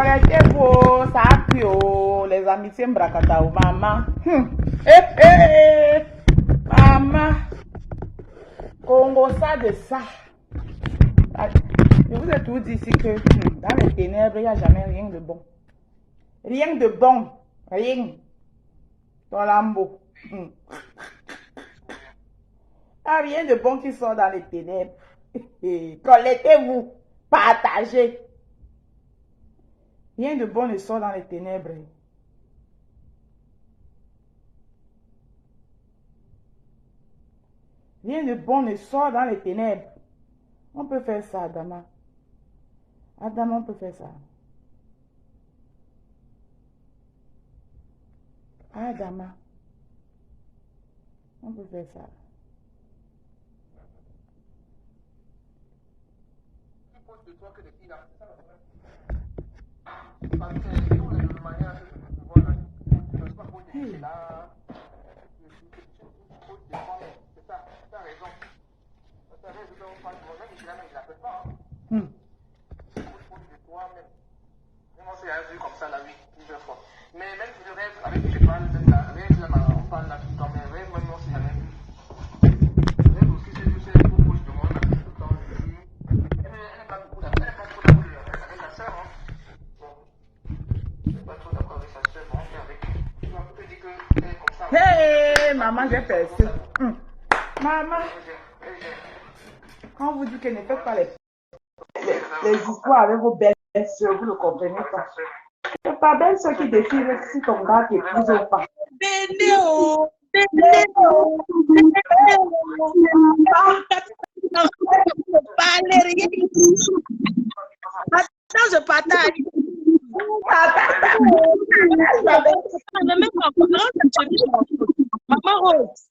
Arrêtez vos sapios, les amitiés Mbrakatao, maman. Maman. Congo ça de ça. Je vous ai tout dit ici que dans les ténèbres, il n'y a jamais rien de bon. Rien de bon. Rien. Dans l'ambo. Il n'y a rien de bon qui sort dans les ténèbres. Collectez-vous. Partagez. Rien de bon ne sort dans les ténèbres. Rien de bon ne sort dans les ténèbres. On peut faire ça, Adama. Adama, on peut faire ça. Adama. On peut faire ça. Hey. Comme ça, la vie, plusieurs fois. Mais même si je rêve avec qui je parle, on parle là tout le temps, mais rêve, même non, c'est la même. Rêve aussi, c'est juste trop proche de moi, tout le temps, je dis. Elle n'est pas trop d'accord avec la sœur, hein. Bon, elle n'est pas trop d'accord avec sa sœur, bon, on fait avec. Je peux dire qu'elle est comme ça. Hey, maman, j'ai percé. Maman, quand vous dites que ne faites pas les histoires avec vos belles soeurs, vous ne comprenez pas. C'est pas belle ceux qui décident si ton gars t'épouse ou pas. Attends, je partage. Maman Rose.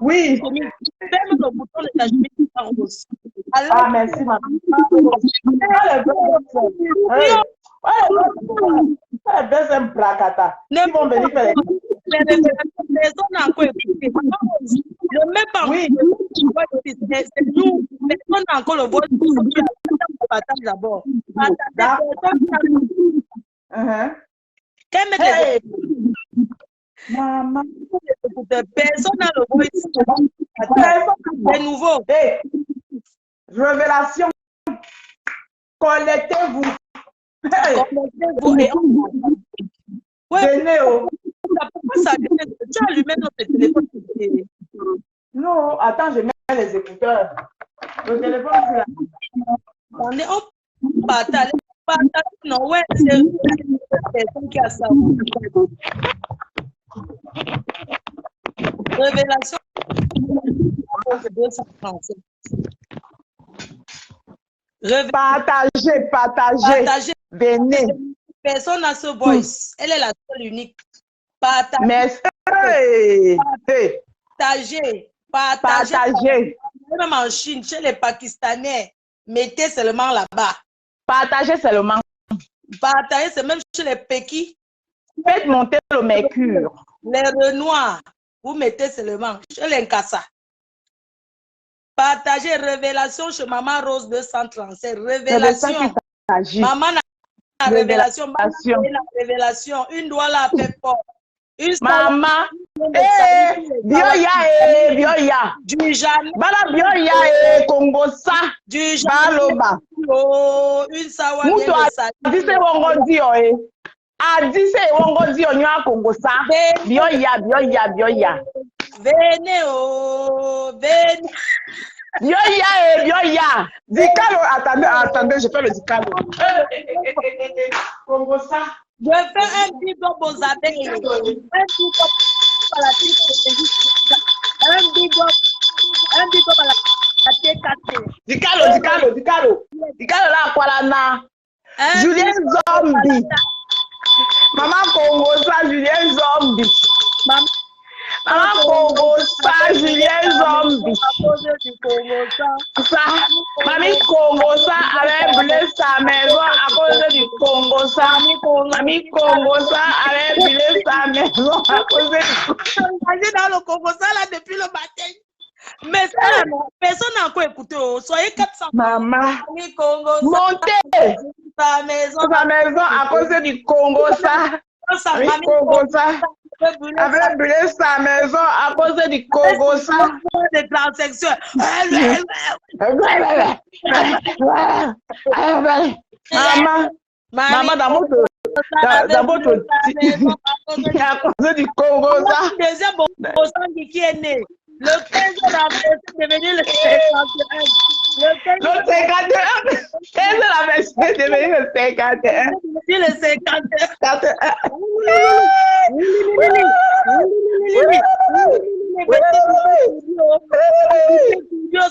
Oui. Ferme le bouton de ta chemise en rose. Ah, merci, maman. Les belles un placata. Ils vont venir faire les personnes encore écoutées. Le même pas. Oui. C'est nous. Personne n'a encore le vote. On partage d'abord. Maman. Personne n'a le vote. C'est nouveau. Révélation. Collectez-vous. Venez. Pourquoi ça tu as allumé notre téléphone? Non, attends, je mets les écouteurs. Le téléphone, c'est là. On est en partage. Non, ouais, c'est personne qui a ça. Révélation. Partagez. Venez. Personne n'a ce voice. Elle est la seule unique. Partagez. Partagez. Même en Chine, chez les Pakistanais, mettez seulement là-bas. Partagez seulement. Partagez, c'est même chez les Pékis. Faites monter le mercure. Les Renoirs, vous mettez seulement chez les Nkassa. Partagez révélation chez Maman Rose 237. Révélation. Maman a révélation. Maman a la révélation. Une doigt là fait fort. Maman. Bioya. Du jamais. Bala bioya Congo ça. Du jamais. Oh, une sawa bien de ça. Dit c'est wongodio dit c'est wongodio nyo Congo ça. Bioya. Venez venez. Bioya. Dicalo, attendez, je fais le dicalo. Congo ça. Je fais un big up aux abeilles. Un big up à la un big up à la TKT. Dicalo là quoi là. Julien Zombie. Maman Congo ça, Julien Zombie. Maman Congo ça, Julien Zombie. Ça, Mamie Congo ça avait brûlé sa maison à cause du Congo ça. Mamie Congo ça avait brûlé sa maison à cause du Congo. Imagine dans le Congo ça là depuis le matin. Mais ça, personne n'a encore écouté. Soyez 400. Maman, Congo, montez. sa maison. Sa maison à cause du Congo, ça. Sa Oui, famille. Congo, ça. Avait brûlé sa maison à cause du Congo, ça. Des transactions. Maman, dans votre à cause du Congo, ça. Deuxième Bosangi qui est né. Le 15 avril, c'est devenu le 51. Le 51. 15 avril, c'est devenu le 51. C'est le 51.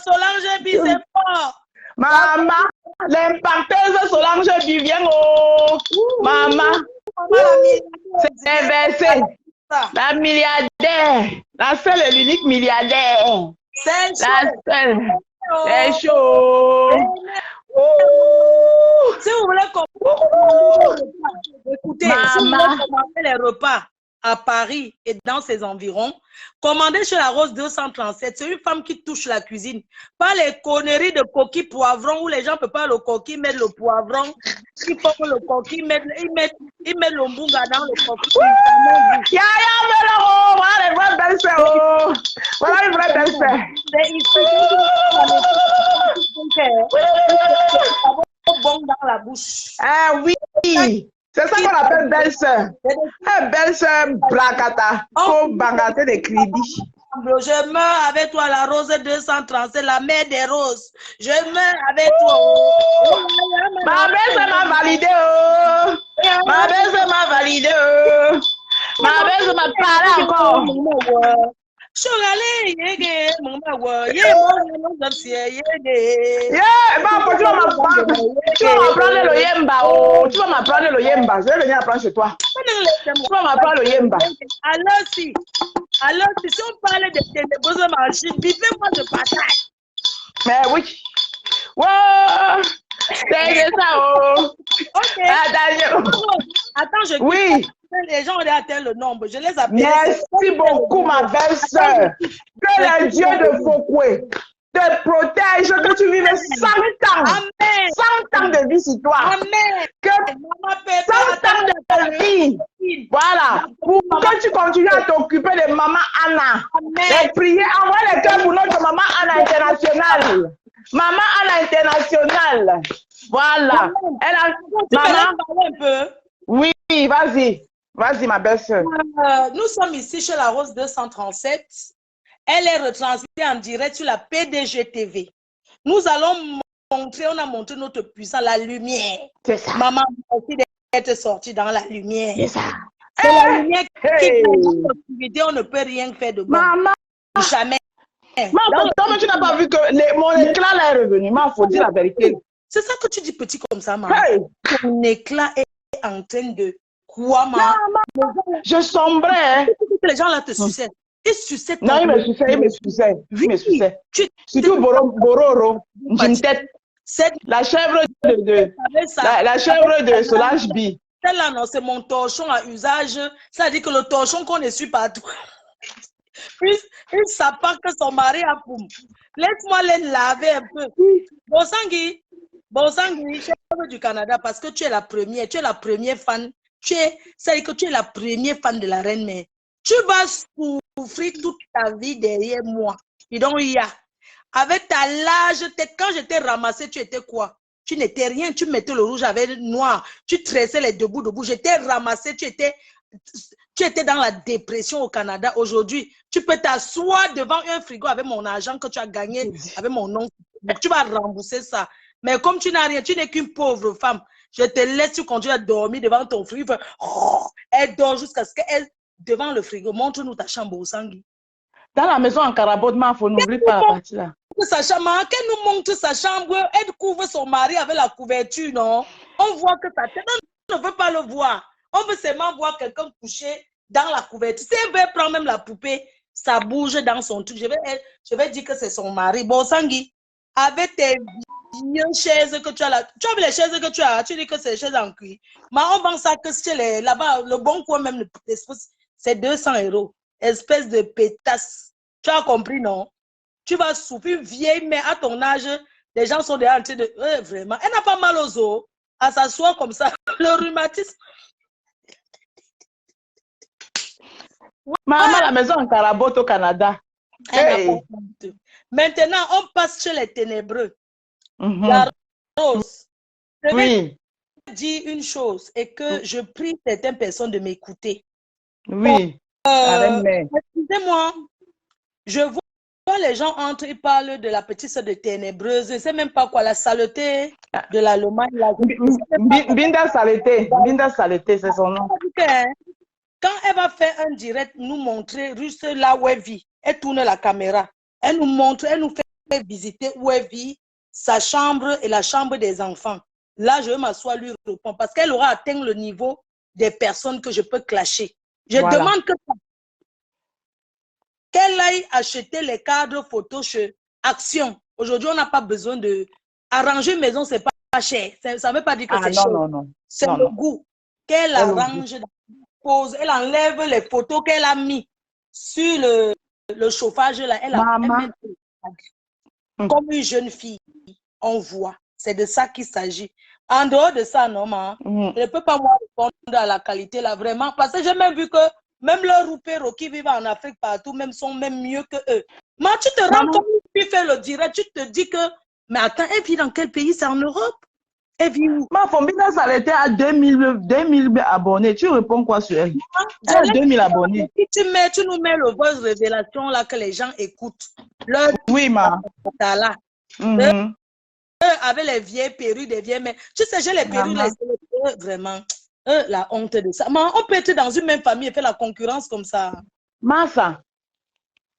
Solange Bi, c'est fort. Maman, l'impacteuse Solange Bi vient. Oh, maman, c'est inversé. La milliardaire, la seule et l'unique milliardaire. C'est la seule. C'est chaud. Si vous voulez commander, écoutez, si vous voulez commander les repas à Paris et dans ses environs, commandez chez la Rose 237. C'est une femme qui touche la cuisine. Pas les conneries de coquille poivron où les gens ne peuvent pas le coquille, mettre le poivron. Ils font le coquille, ils mettent le mbunga dans le coquille. Voilà les vraies belles-sœurs. Voilà les vraies belles-sœurs. Bon dans la bouche. Ah oui. C'est ça qu'on appelle belle-sœur. Belle-sœur Blacata. Faut bangater des crédits. Je meurs avec toi, la rose 237, la mère des roses. Je meurs avec toi. Ma belle-sœur m'a validé. Ma belle-sœur m'a validé. Ma belle-sœur m'a parlé encore. Chogale, yege, mama wa, ye mon dossier, yege. Tu vas m'apprendre le yemba. Oh, tu vas m'apprendre le yemba. Je vais venir apprendre chez toi. Tu vas m'apprendre le yemba. Alors si on parle de ténébreuses machines, vivez-moi de partage. Mais oui. Wow, c'est ça. Oh. Ok. Attends, je. Oui. Les gens ont atteint le nombre. Je les appelle. Merci beaucoup, ma belle-sœur. Que le Dieu de Fokwe te protège, que tu vives 100 ans. Amen. 100 ans de vie sur toi. Amen. Que 100 ans de ta vie. Voilà. Pour que tu continues à t'occuper de maman Anna. Amen. Et prier, envoie les cœurs pour notre maman Anna internationale. Maman Anna internationale. Voilà. Elle a... Maman, un peu. Oui, vas-y. Vas-y, ma belle-sœur. Nous sommes ici chez la Rose 237. Elle est retransmise en direct sur la PDG TV. Nous allons montrer, on a montré notre puissance, la lumière. C'est ça. Maman a aussi d'être sortie dans la lumière. C'est ça. C'est la lumière qui fait notre activité, on ne peut rien faire de bon. Maman. Jamais. Maman, tu n'as pas vu que mon éclat là est revenu. Il faut dire la vérité. C'est ça que tu dis petit comme ça, maman. Hey. Ton éclat est en train de... Quoi, maman? Je sombrais. Les gens là te sucent. Ils sucent. Non, ils me sucent, ils me sucent. Ils me sucent. Surtout Bororo, Jimtet. La chèvre la chèvre de Solange Bi. Celle-là, non, c'est mon torchon à usage. Ça veut dire que le torchon qu'on essuie partout. Il s'appart que son mari a poum. Laisse-moi les laver un peu. Bosangi, chèvre du Canada, parce que tu es la première fan. C'est-à-dire que tu es la première fan de la reine mère. Tu vas souffrir toute ta vie derrière moi. Et donc, avec ta large tête, quand je t'ai ramassé, tu étais quoi? Tu n'étais rien, tu mettais le rouge avec le noir, tu tressais les debout. Je t'ai ramassé, tu étais dans la dépression au Canada. Aujourd'hui, tu peux t'asseoir devant un frigo avec mon argent que tu as gagné avec mon nom. Donc, tu vas rembourser ça. Mais comme tu n'as rien, tu n'es qu'une pauvre femme. Je te laisse, tu continues à dormir devant ton frigo. Elle dort jusqu'à ce qu'elle, devant le frigo, montre-nous ta chambre au Sangui. Dans la maison en Carabote, il faut n'oublie pas la partie là. Sa chambre, qu'elle nous montre sa chambre, elle couvre son mari avec la couverture, non? On voit que ta tête, on ne veut pas le voir. On veut seulement voir quelqu'un couché dans la couverture. Si elle veut prendre même la poupée, ça bouge dans son truc. Je vais dire que c'est son mari. Bon, Sangui, avec tes chaises que tu as là, tu as vu les chaises que tu as, tu dis que c'est des chaises en cuir. Mais on vend ça que c'est là-bas, le bon coin même, c'est 200 €. Espèce de pétasse. Tu as compris, non? Tu vas souffrir vieille, mais à ton âge, les gens sont déjà en train de... vraiment, elle n'a pas mal aux os. à s'asseoir comme ça. Le rhumatisme. Maman, la maison en Carabote au Canada. Hey. Maintenant, on passe chez les ténébreux. La Rose. Je vais dire une chose et que je prie certaines personnes de m'écouter. Oui. Excusez-moi, je vois les gens entrent, ils parlent de la petite sœur de ténébreuse. Je ne sais même pas quoi, la saleté de l'Allemagne. Binda Saleté. Binda Saleté, c'est son nom. Quand elle va faire un direct, nous montrer juste là où elle vit, elle tourne la caméra. Elle nous montre, elle nous fait visiter où elle vit, sa chambre et la chambre des enfants. Là, je vais m'asseoir, lui répondre parce qu'elle aura atteint le niveau des personnes que je peux clasher. Je demande qu'elle aille acheter les cadres photos chez Action. Aujourd'hui, on n'a pas besoin de... Arranger une maison, c'est pas cher. Ça ne veut pas dire que c'est cher. Non. C'est le goût. Qu'elle arrange, pose, elle enlève les photos qu'elle a mis sur le chauffage. Là, elle met comme une jeune fille. On voit. C'est de ça qu'il s'agit. En dehors de ça, non, je ne peux pas moi répondre à la qualité là, vraiment. Parce que j'ai même vu que même leurs roupéros qui vivent en Afrique partout, même sont même mieux que eux. Mais tu te rends compte, tu fais le direct, tu te dis que, mais attends, elle vit dans quel pays? C'est en Europe? Elle vit où? Ma Fombina, ça était à 2000 abonnés. Tu réponds quoi sur elle? Elle a 2000 abonnés. Tu nous mets le voice révélation là que les gens écoutent. Oui, ma. Là. Avec les vieilles perruques, des vieilles... Mais tu sais, j'ai les perruques, vraiment. La honte de ça. Mais on peut être dans une même famille et faire la concurrence comme ça. Massa,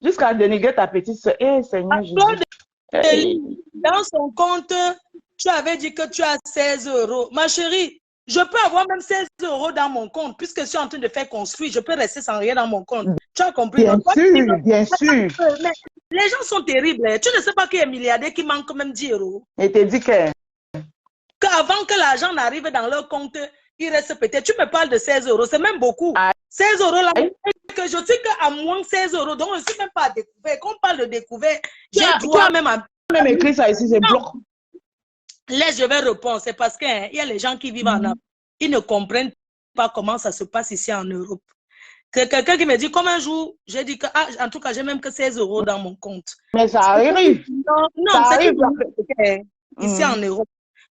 jusqu'à dénigrer ta petite soeur. Eh, Seigneur Jésus. Dans son compte, tu avais dit que tu as 16 euros. Ma chérie, je peux avoir même 16 euros dans mon compte puisque je suis en train de faire construire. Je peux rester sans rien dans mon compte. Tu as compris? Bien sûr. Mais les gens sont terribles. Tu ne sais pas qu'il y a un milliardaire qui manque même 10 euros. Et te dit qu'avant que l'argent n'arrive dans leur compte, il reste peut-être. Tu me parles de 16 euros, c'est même beaucoup. 16 euros là, que je suis qu'à moins 16 euros, donc je ne suis même pas à découvert. Quand on parle de découvert, j'ai droit même à... Même écrit ça ici, c'est bloc. Laisse, je vais répondre. C'est parce qu'il y a les gens qui vivent en Afrique. Ils ne comprennent pas comment ça se passe ici en Europe. Que quelqu'un qui me dit, comme un jour, j'ai dit que, en tout cas, j'ai même que 16 euros dans mon compte. Mais ça arrive. Non, c'est ici en Europe.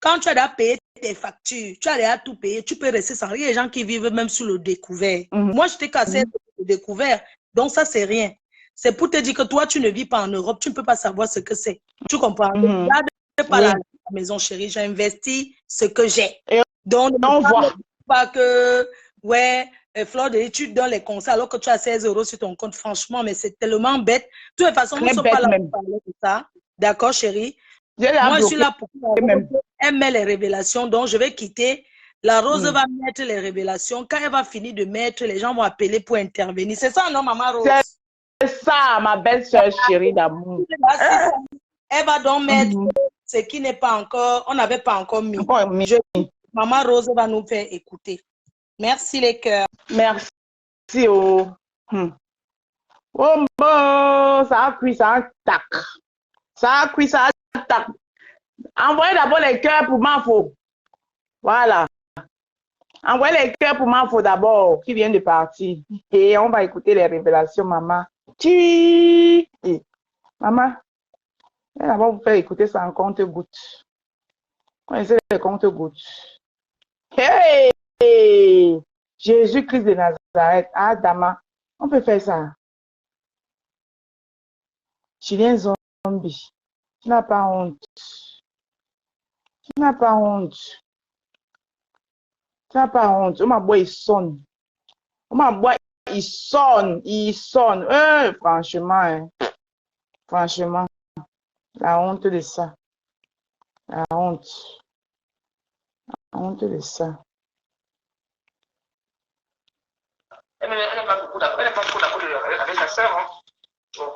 Quand tu as déjà payé tes factures, tu as déjà tout payé, tu peux rester sans rien. Il y a des gens qui vivent même sur le découvert. Moi, je t'ai cassé le découvert. Donc, ça, c'est rien. C'est pour te dire que toi, tu ne vis pas en Europe. Tu ne peux pas savoir ce que c'est. Tu comprends? Là, pas la maison, chérie. J'ai investi ce que j'ai. Donc, on voit pas que, Flore, tu donnes les conseils alors que tu as 16 euros sur ton compte. Franchement, mais c'est tellement bête. De toute façon, nous ne sommes pas là pour parler de ça. D'accord, chérie? Moi, je suis là pour elle met les révélations. Donc, je vais quitter. La Rose va mettre les révélations. Quand elle va finir de mettre, les gens vont appeler pour intervenir. C'est ça, non, maman Rose? C'est ça, ma belle soeur chérie d'amour. Elle va donc mettre ce qui n'est pas encore, on n'avait pas encore mis. Maman Rose va nous faire écouter. Merci les cœurs. Merci. Oh, bon, ça a cuit, ça a tac. Ça a cuit, ça a tac. Envoyez d'abord les cœurs pour Mafo. Voilà. Envoyez les cœurs pour Mafo d'abord, qui vient de partir. Et on va écouter les révélations, maman. Maman, on va vous faire écouter ça en compte-gouttes. Connaissez les compte-gouttes. Hey! Jésus-Christ de Nazareth. Ah, Dama, on peut faire ça. Julien Zombie. Tu n'as pas honte. Tu n'as pas honte. Tu n'as pas honte. Oh, ma boy, il sonne. Oh, ma boy, il sonne. Il sonne. Franchement, franchement, la honte de ça. La honte. La honte de ça. Elle n'est pas beaucoup d'accord avec sa sœur. Hein. Bon.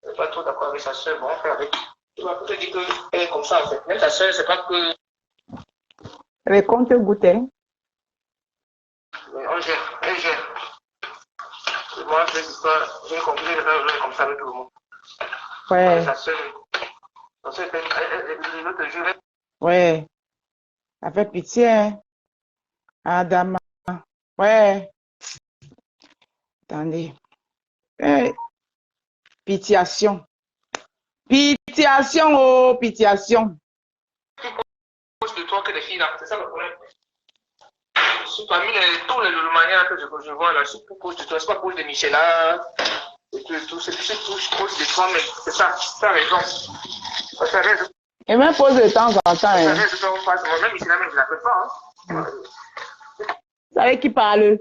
Elle n'est pas trop d'accord avec sa sœur. Bon, on fait avec. Tu vas te dire qu'elle est comme ça en fait. Même sa sœur, c'est pas que. Les comptes goûter. On gère, elle gère. Moi, j'ai compris de faire comme ça avec tout le monde. Ouais. Sa sœur, elle veut te jurer. Ouais. Ça fait pitié, hein. Adama. Ouais. Attendez. Pitiation. Pitiation, oh, pitiation. Proche de toi que les filles là, c'est ça le problème. Parmi tous les manières que je vois là, je suis plus proche de toi, c'est pas proche de Michela. Et tout, c'est plus proche de toi, mais c'est ça, tu as raison. Ça reste. Et même pose de temps en temps. Ça Hein. reste de temps en temps. Même Michela, même je l'appelle pas. Hein. Vous savez qui parle?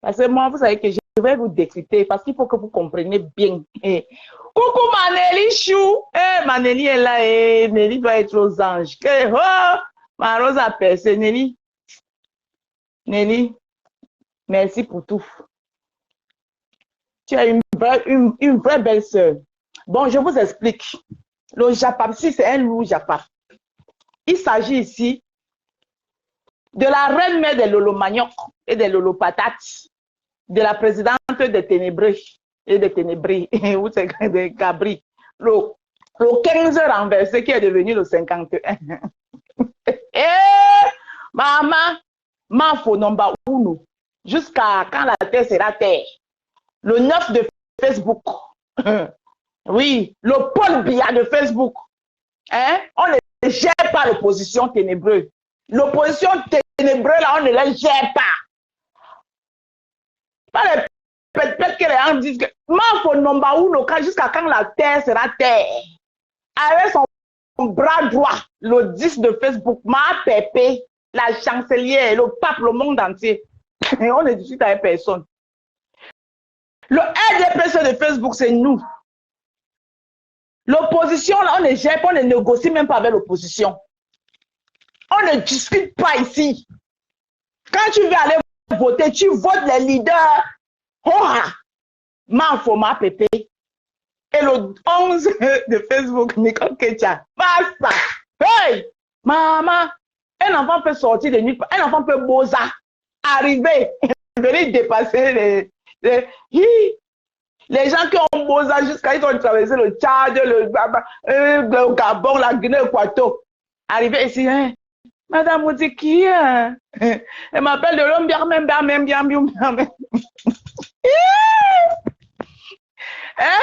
Parce que moi, vous savez que je vais vous décrypter parce qu'il faut que vous compreniez bien. Et... Coucou Maneli Chou. Maneli est là et Nelly doit être aux anges. Oh, ma rose a percé. Nelly, merci pour tout. Tu as une vraie belle sœur. Bon, je vous explique. Le Japap, si c'est un loup Japap, il s'agit ici de la reine mère des Lolo Manioc et des Lolo Patates, de la présidente des Ténébrés et des Ténébrés, ou c'est de Gabri, le 15 renversé qui est devenu le 51. Maman, Mafo number 1, jusqu'à quand la terre sera terre. Le 9 de Facebook. Oui, le Paul Biya de Facebook. Hein? On ne gère pas l'opposition ténébreuse. L'opposition ténébreuse, là, on ne la gère pas. Pas les pètes que les gens disent que Mafo number 1, jusqu'à quand la terre sera terre. Avec son bras droit, le 10 de Facebook, Ma Pépé, la chancelière, le pape, le monde entier. Et on ne discute avec personne. Le RDPC de Facebook, c'est nous. L'opposition, là, on ne gère pas, on ne négocie même pas avec l'opposition. On ne discute pas ici. Quand tu veux aller voter, tu votes les leaders. Ma Pépé. Et le 11 de Facebook, Nicole Ketia. Basta. Hey, maman, un enfant peut sortir de nuit, un enfant peut bosa, arriver, venir dépasser les gens qui ont bosa jusqu'à ils ont traversé le Tchad, le Gabon, la Guinée-Équatoriale. Arriver ici, hein? Madame Moudiki, elle m'appelle de l'homme même. Hein?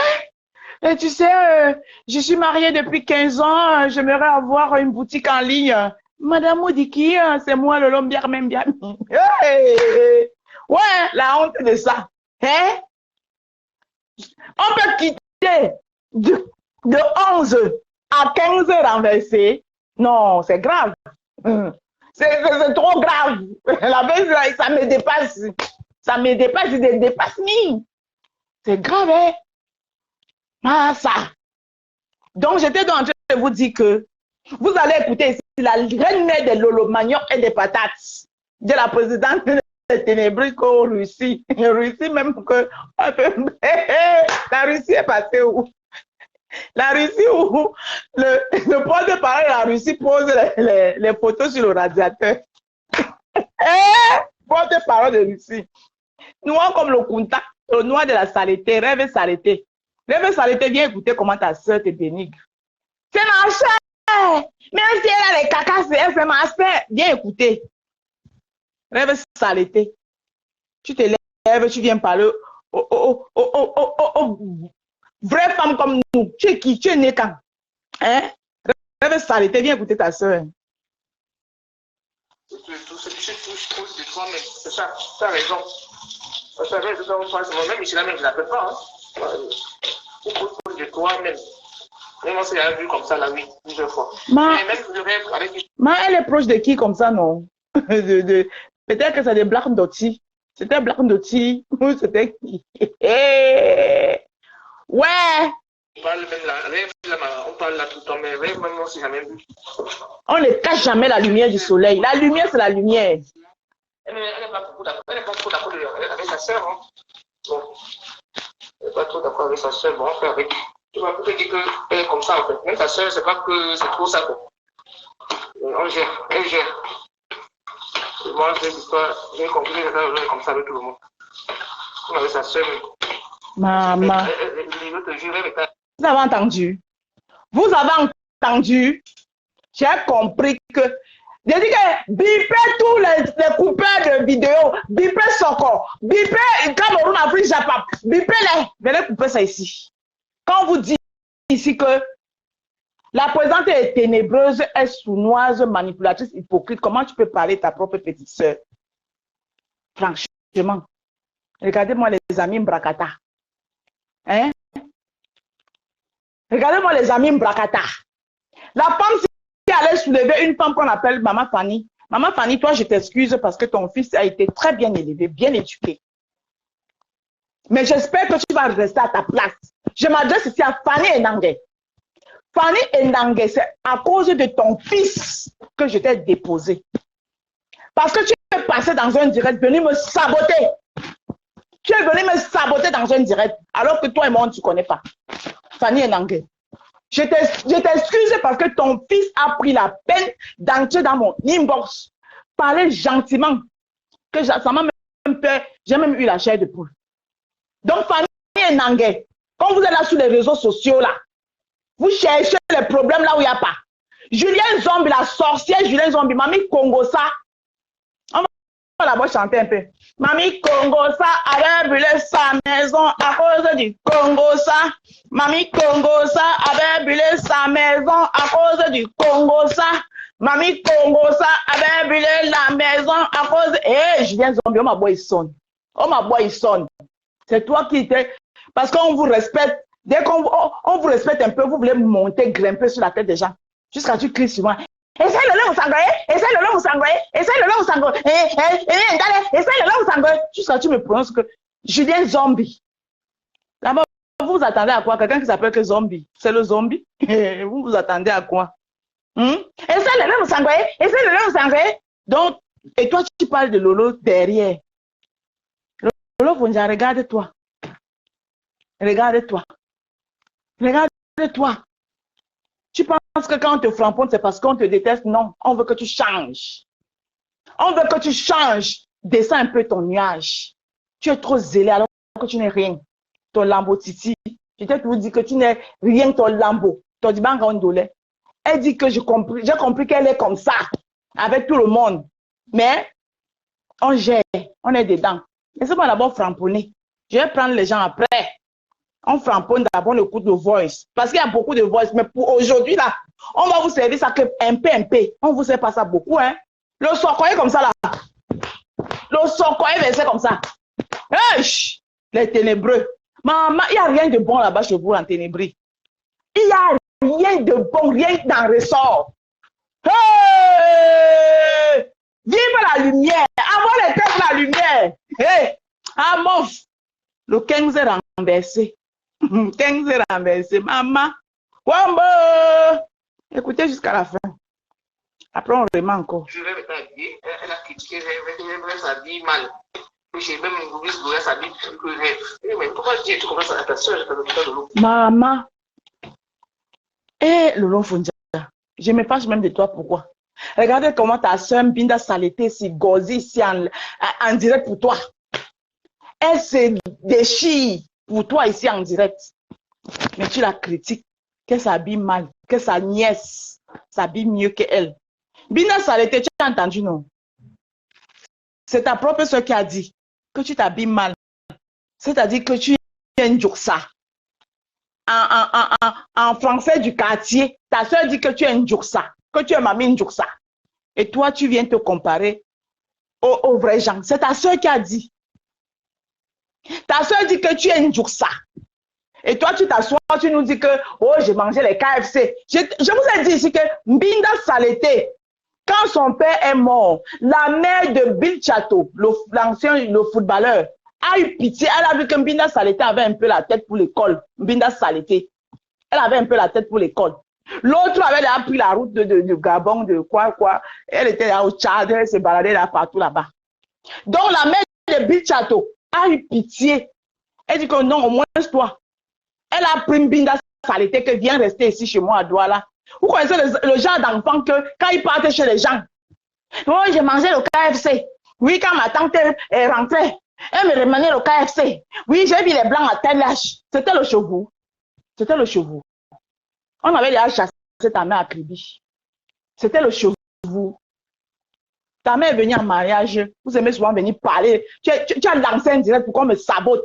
Et tu sais, je suis mariée depuis 15 ans, j'aimerais avoir une boutique en ligne. Madame Moudiki, c'est moi le l'homme même. Hey! Ouais, la honte de ça. Hein? On peut quitter de 11 à 15 renversés. Non, c'est grave. C'est trop grave. La veste, ça me dépasse. Ça me dépasse, c'est des dépassements. C'est grave, hein? Ah, ça. Donc, j'étais en train de vous dire que vous allez écouter ici la reine mère des Lolo Manioc et des patates de la présidente des ténébreux qu'au Russie. Russie, même que. La Russie est passée où? La Russie où le porte-parole de la Russie pose les photos sur le radiateur. Porte-parole de Russie. Noir comme le Kunta, le noir de la saleté, rêve saleté. Rêve saleté, viens écouter comment ta soeur te dénigre. C'est ma soeur! Même si elle a les cacas, c'est ma soeur. Viens écouter. Rêve saleté. Tu te lèves, tu viens parler aux vraies femmes comme nous. Tu es qui? Tu es né quand? Hein? Rêve saleté, viens écouter ta soeur. Tout ce que tu touches de toi, mais c'est ça, tu as raison. Ça reste de temps en temps. Même Michela, même je ne l'appelle pas. Hein. Tu touches de toi, même. Même on s'est vu comme ça, là, oui, plusieurs fois. Mais même le rêve avec. Elle est proche de qui comme ça, non? Peut-être que c'est des Black Doty. C'était Black Doty. Ou c'était qui? Ouais! On parle même la rêve, on parle là tout le temps, mais rêve, même on s'est jamais vu. On ne cache jamais la lumière du soleil. La lumière, c'est la lumière. Elle n'est pas trop d'accord avec sa soeur. Hein. Bon. Elle n'est pas trop d'accord avec sa soeur. Bon, on fait avec. Tu vas peut-être dire qu'elle est comme ça, en fait. Même sa soeur, c'est pas que c'est trop ça, quoi. On gère, elle gère. Moi, j'ai compris que elle est comme ça avec tout le monde. Comme avec sa soeur. Maman. Vous avez entendu? Vous avez entendu? J'ai compris que J'ai dit que bipez tous les coupeurs de vidéos, bipez Soko, bipez Cameroun, Afrique, Japon, bipez-les. Venez couper ça ici. Quand vous dites ici que la présidente est ténébreuse, est sournoise, manipulatrice, hypocrite, comment tu peux parler de ta propre petite sœur? Franchement. Regardez-moi les amis Mbrakata. Hein? Regardez-moi les amis Mbrakata. La femme qui allait soulever une femme qu'on appelle Maman Fanny. Maman Fanny, toi, je t'excuse parce que ton fils a été très bien élevé, bien éduqué. Mais j'espère que tu vas rester à ta place. Je m'adresse ici à Fanny Enangue. Fanny Enangue, c'est à cause de ton fils que je t'ai déposé. Parce que tu es passé dans un direct, venu me saboter. Tu es venu me saboter dans un direct, alors que toi et moi, on ne se connaît pas. Fanny Enangue. Je t'excuse parce que ton fils a pris la peine d'entrer dans mon inbox. Parler gentiment. Que ça m'a même fait, j'ai même eu la chair de poule. Donc, Fanny Enangue, quand vous êtes là sur les réseaux sociaux, là, vous cherchez les problèmes là où il n'y a pas. Julien Zombie, la sorcière Julien Zombie, Mamie Congosa. On va d'abord chanter un peu. Mamie Congosa avait brûlé sa maison à cause du Congosa. Mamie Congosa avait brûlé sa maison à cause du Congosa. Mamie Congosa avait brûlé la maison à cause... Eh, Julien Zombie, oh ma boy, il sonne. Oh ma boy, il sonne. C'est toi qui t'es... Parce qu'on vous respecte. Dès qu'on vous respecte un peu, vous voulez monter, grimper sur la tête des gens. Jusqu'à ce que tu cries souvent. Essaye le lait au sangoye, essaye le lait au sangoye, essaye le lait au sangoye, essaye le lait au sangoye. Jusqu'à ce que tu me prononces que Julien Zombie. Là-bas, vous vous attendez à quoi? Quelqu'un qui s'appelle que Zombie. C'est le zombie. Vous vous attendez à quoi? Essaye le lait au sangoye, essaye le lait au sangoye. Donc, et toi, tu parles de Lolo derrière. Lolo Fonja, regarde-toi. Regarde-toi. Regarde-toi. Tu penses que quand on te framponne, c'est parce qu'on te déteste? Non, on veut que tu changes. On veut que tu changes. Descends un peu ton nuage. Tu es trop zélé alors que tu n'es rien. Ton lambeau titi. Je t'ai toujours dit que tu n'es rien, ton lambeau. Ton diban gondolé. Elle dit que j'ai compris qu'elle est comme ça. Avec tout le monde. Mais, on gère. On est dedans. Laissez-moi d'abord framponner. Je vais prendre les gens après. On framponne d'abord le coup de voice. Parce qu'il y a beaucoup de voice. Mais pour aujourd'hui, là, on va vous servir ça que un peu. On ne vous sert pas ça beaucoup, hein. Le sokoye comme ça, là. Le sokoye versé comme ça. Hey, les ténébreux. Maman, il n'y a rien de bon là-bas chez vous en ténébris. Il n'y a rien de bon, rien dans le ressort. Hey! Vive la lumière. Avant les têtes, la lumière. Hey! Ah, mof. Le 15 est renversé. 15 est renversé. Maman. Wambo. Écoutez jusqu'à la fin. Après, on remet encore. Je vais habillée. Elle a critiqué, elle s'habille mal. J'ai même oublié de s'habiller. Mais pourquoi tu commences à ta soeur, de l'eau? Maman. Eh, Lolo Fonja. Je me fâche même de toi. Pourquoi? Regardez comment ta soeur Mbinda Saleté si gozi ici en direct pour toi. Elle se déchire pour toi ici en direct. Mais tu la critiques. Qu'elle s'habille mal. Que sa nièce s'habille mieux qu'elle. Mbinda Saleté, tu as entendu, non? C'est ta propre soeur qui a dit que tu t'habilles mal. C'est-à-dire que tu es un djouksa. En français du quartier, ta soeur dit que tu es un djouksa. Que tu es mamie djouksa. Et toi, tu viens te comparer aux vrais gens. C'est ta soeur qui a dit. Ta soeur dit que tu es une djouksa. Et toi, tu t'assois, tu nous dis que, oh, j'ai mangé les KFC. Je vous ai dit ici que Mbinda Saleté, quand son père est mort, la mère de Bill Chateau, le footballeur, a eu pitié. Elle a vu que Mbinda Saleté avait un peu la tête pour l'école. Mbinda Saleté. Elle avait un peu la tête pour l'école. L'autre avait pris la route de Gabon, de quoi. Elle était là au Tchad, elle se baladait là partout là-bas. Donc la mère de Bill Chateau a eu pitié. Elle dit que non, au moins toi. Elle a pris Mbinda Saleté que viens rester ici chez moi à Douala. Vous connaissez le genre d'enfant que quand il partait chez les gens. Oh, j'ai mangé le KFC. Oui, quand ma tante est rentrée, elle me ramenait le KFC. Oui, j'ai vu les blancs à tel âge. C'était le chevaux. C'était le chevaux. On avait déjà chassé ta mère à Kribi. C'était le chevaux. Ta mère est venue en mariage. Vous aimez souvent venir parler. Tu as lancé un direct pour qu'on me sabote.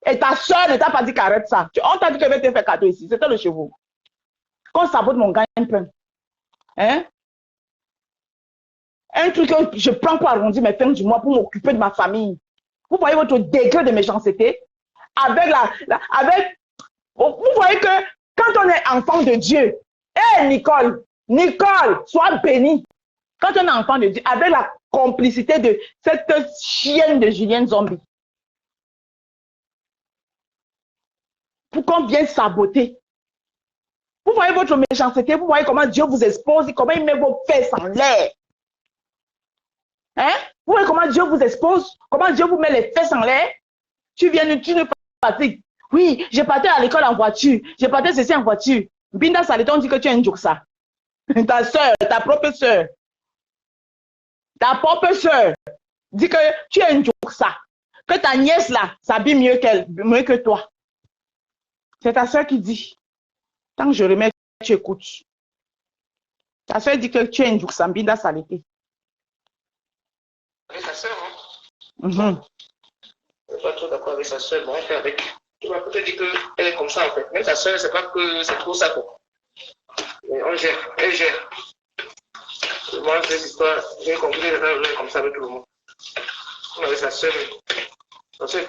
Et ta soeur ne t'a pas dit qu'arrête ça. On t'a dit qu'elle va te faire cadeau ici. C'était le chez vous. Qu'on sabote mon gagne-pain. Hein? Un truc que je prends pour arrondir mes fins du mois pour m'occuper de ma famille. Vous voyez votre degré de méchanceté? Vous voyez que quand on est enfant de Dieu, hé Nicole, sois bénie. Quand on est enfant de Dieu, avec la complicité de cette chienne de Julienne Zombie, pour qu'on vienne saboter. Vous voyez votre méchanceté, vous voyez comment Dieu vous expose, comment il met vos fesses en l'air. Hein? Vous voyez comment Dieu vous expose, comment Dieu vous met les fesses en l'air. Tu ne fatigues. Oui, j'ai parti à l'école en voiture, j'ai parti ceci en voiture. Binda Saleton dit que tu es un ça. Ta soeur, ta propre soeur dit que tu es un ça. Que ta nièce là s'habille mieux que toi. C'est ta soeur qui dit. Tant que je remets, tu écoutes. Ta soeur dit que tu es un ça, Binda Salete. Avec sa soeur, hein? Je ne suis pas trop d'accord avec sa soeur, bon, on fait avec. Tu vas peut-être dire qu'elle est comme ça en fait. Même sa soeur, c'est pas que c'est trop ça quoi. Mais on gère, elle gère. Moi, cette histoire, j'ai compris de faire comme ça avec tout le monde. On avait sa soeur. Sa soeur,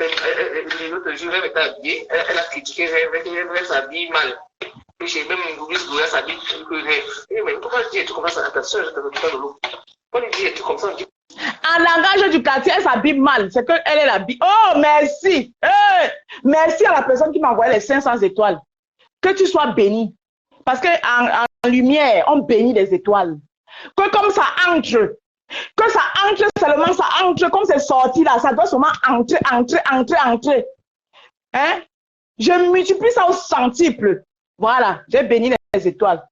l'autre jour, elle était habillée, elle a critiqué, elle s'habille mal. Et j'ai même oublié de elle s'habille. Mais pourquoi tu commences à ta soeur, je te veux pas de l'eau. Pourquoi tu dis comme ça? En langage du quartier, elle s'habille mal. C'est qu'elle est habillée. Oh, merci. Hey, merci à la personne qui m'a envoyé les 500 étoiles. Que tu sois béni. Parce qu'en lumière, on bénit les étoiles. Que comme ça entre. Que ça entre seulement, ça entre. Comme c'est sorti là, ça doit seulement entrer. Hein? Je multiplie ça au centuple. Voilà, j'ai béni les étoiles.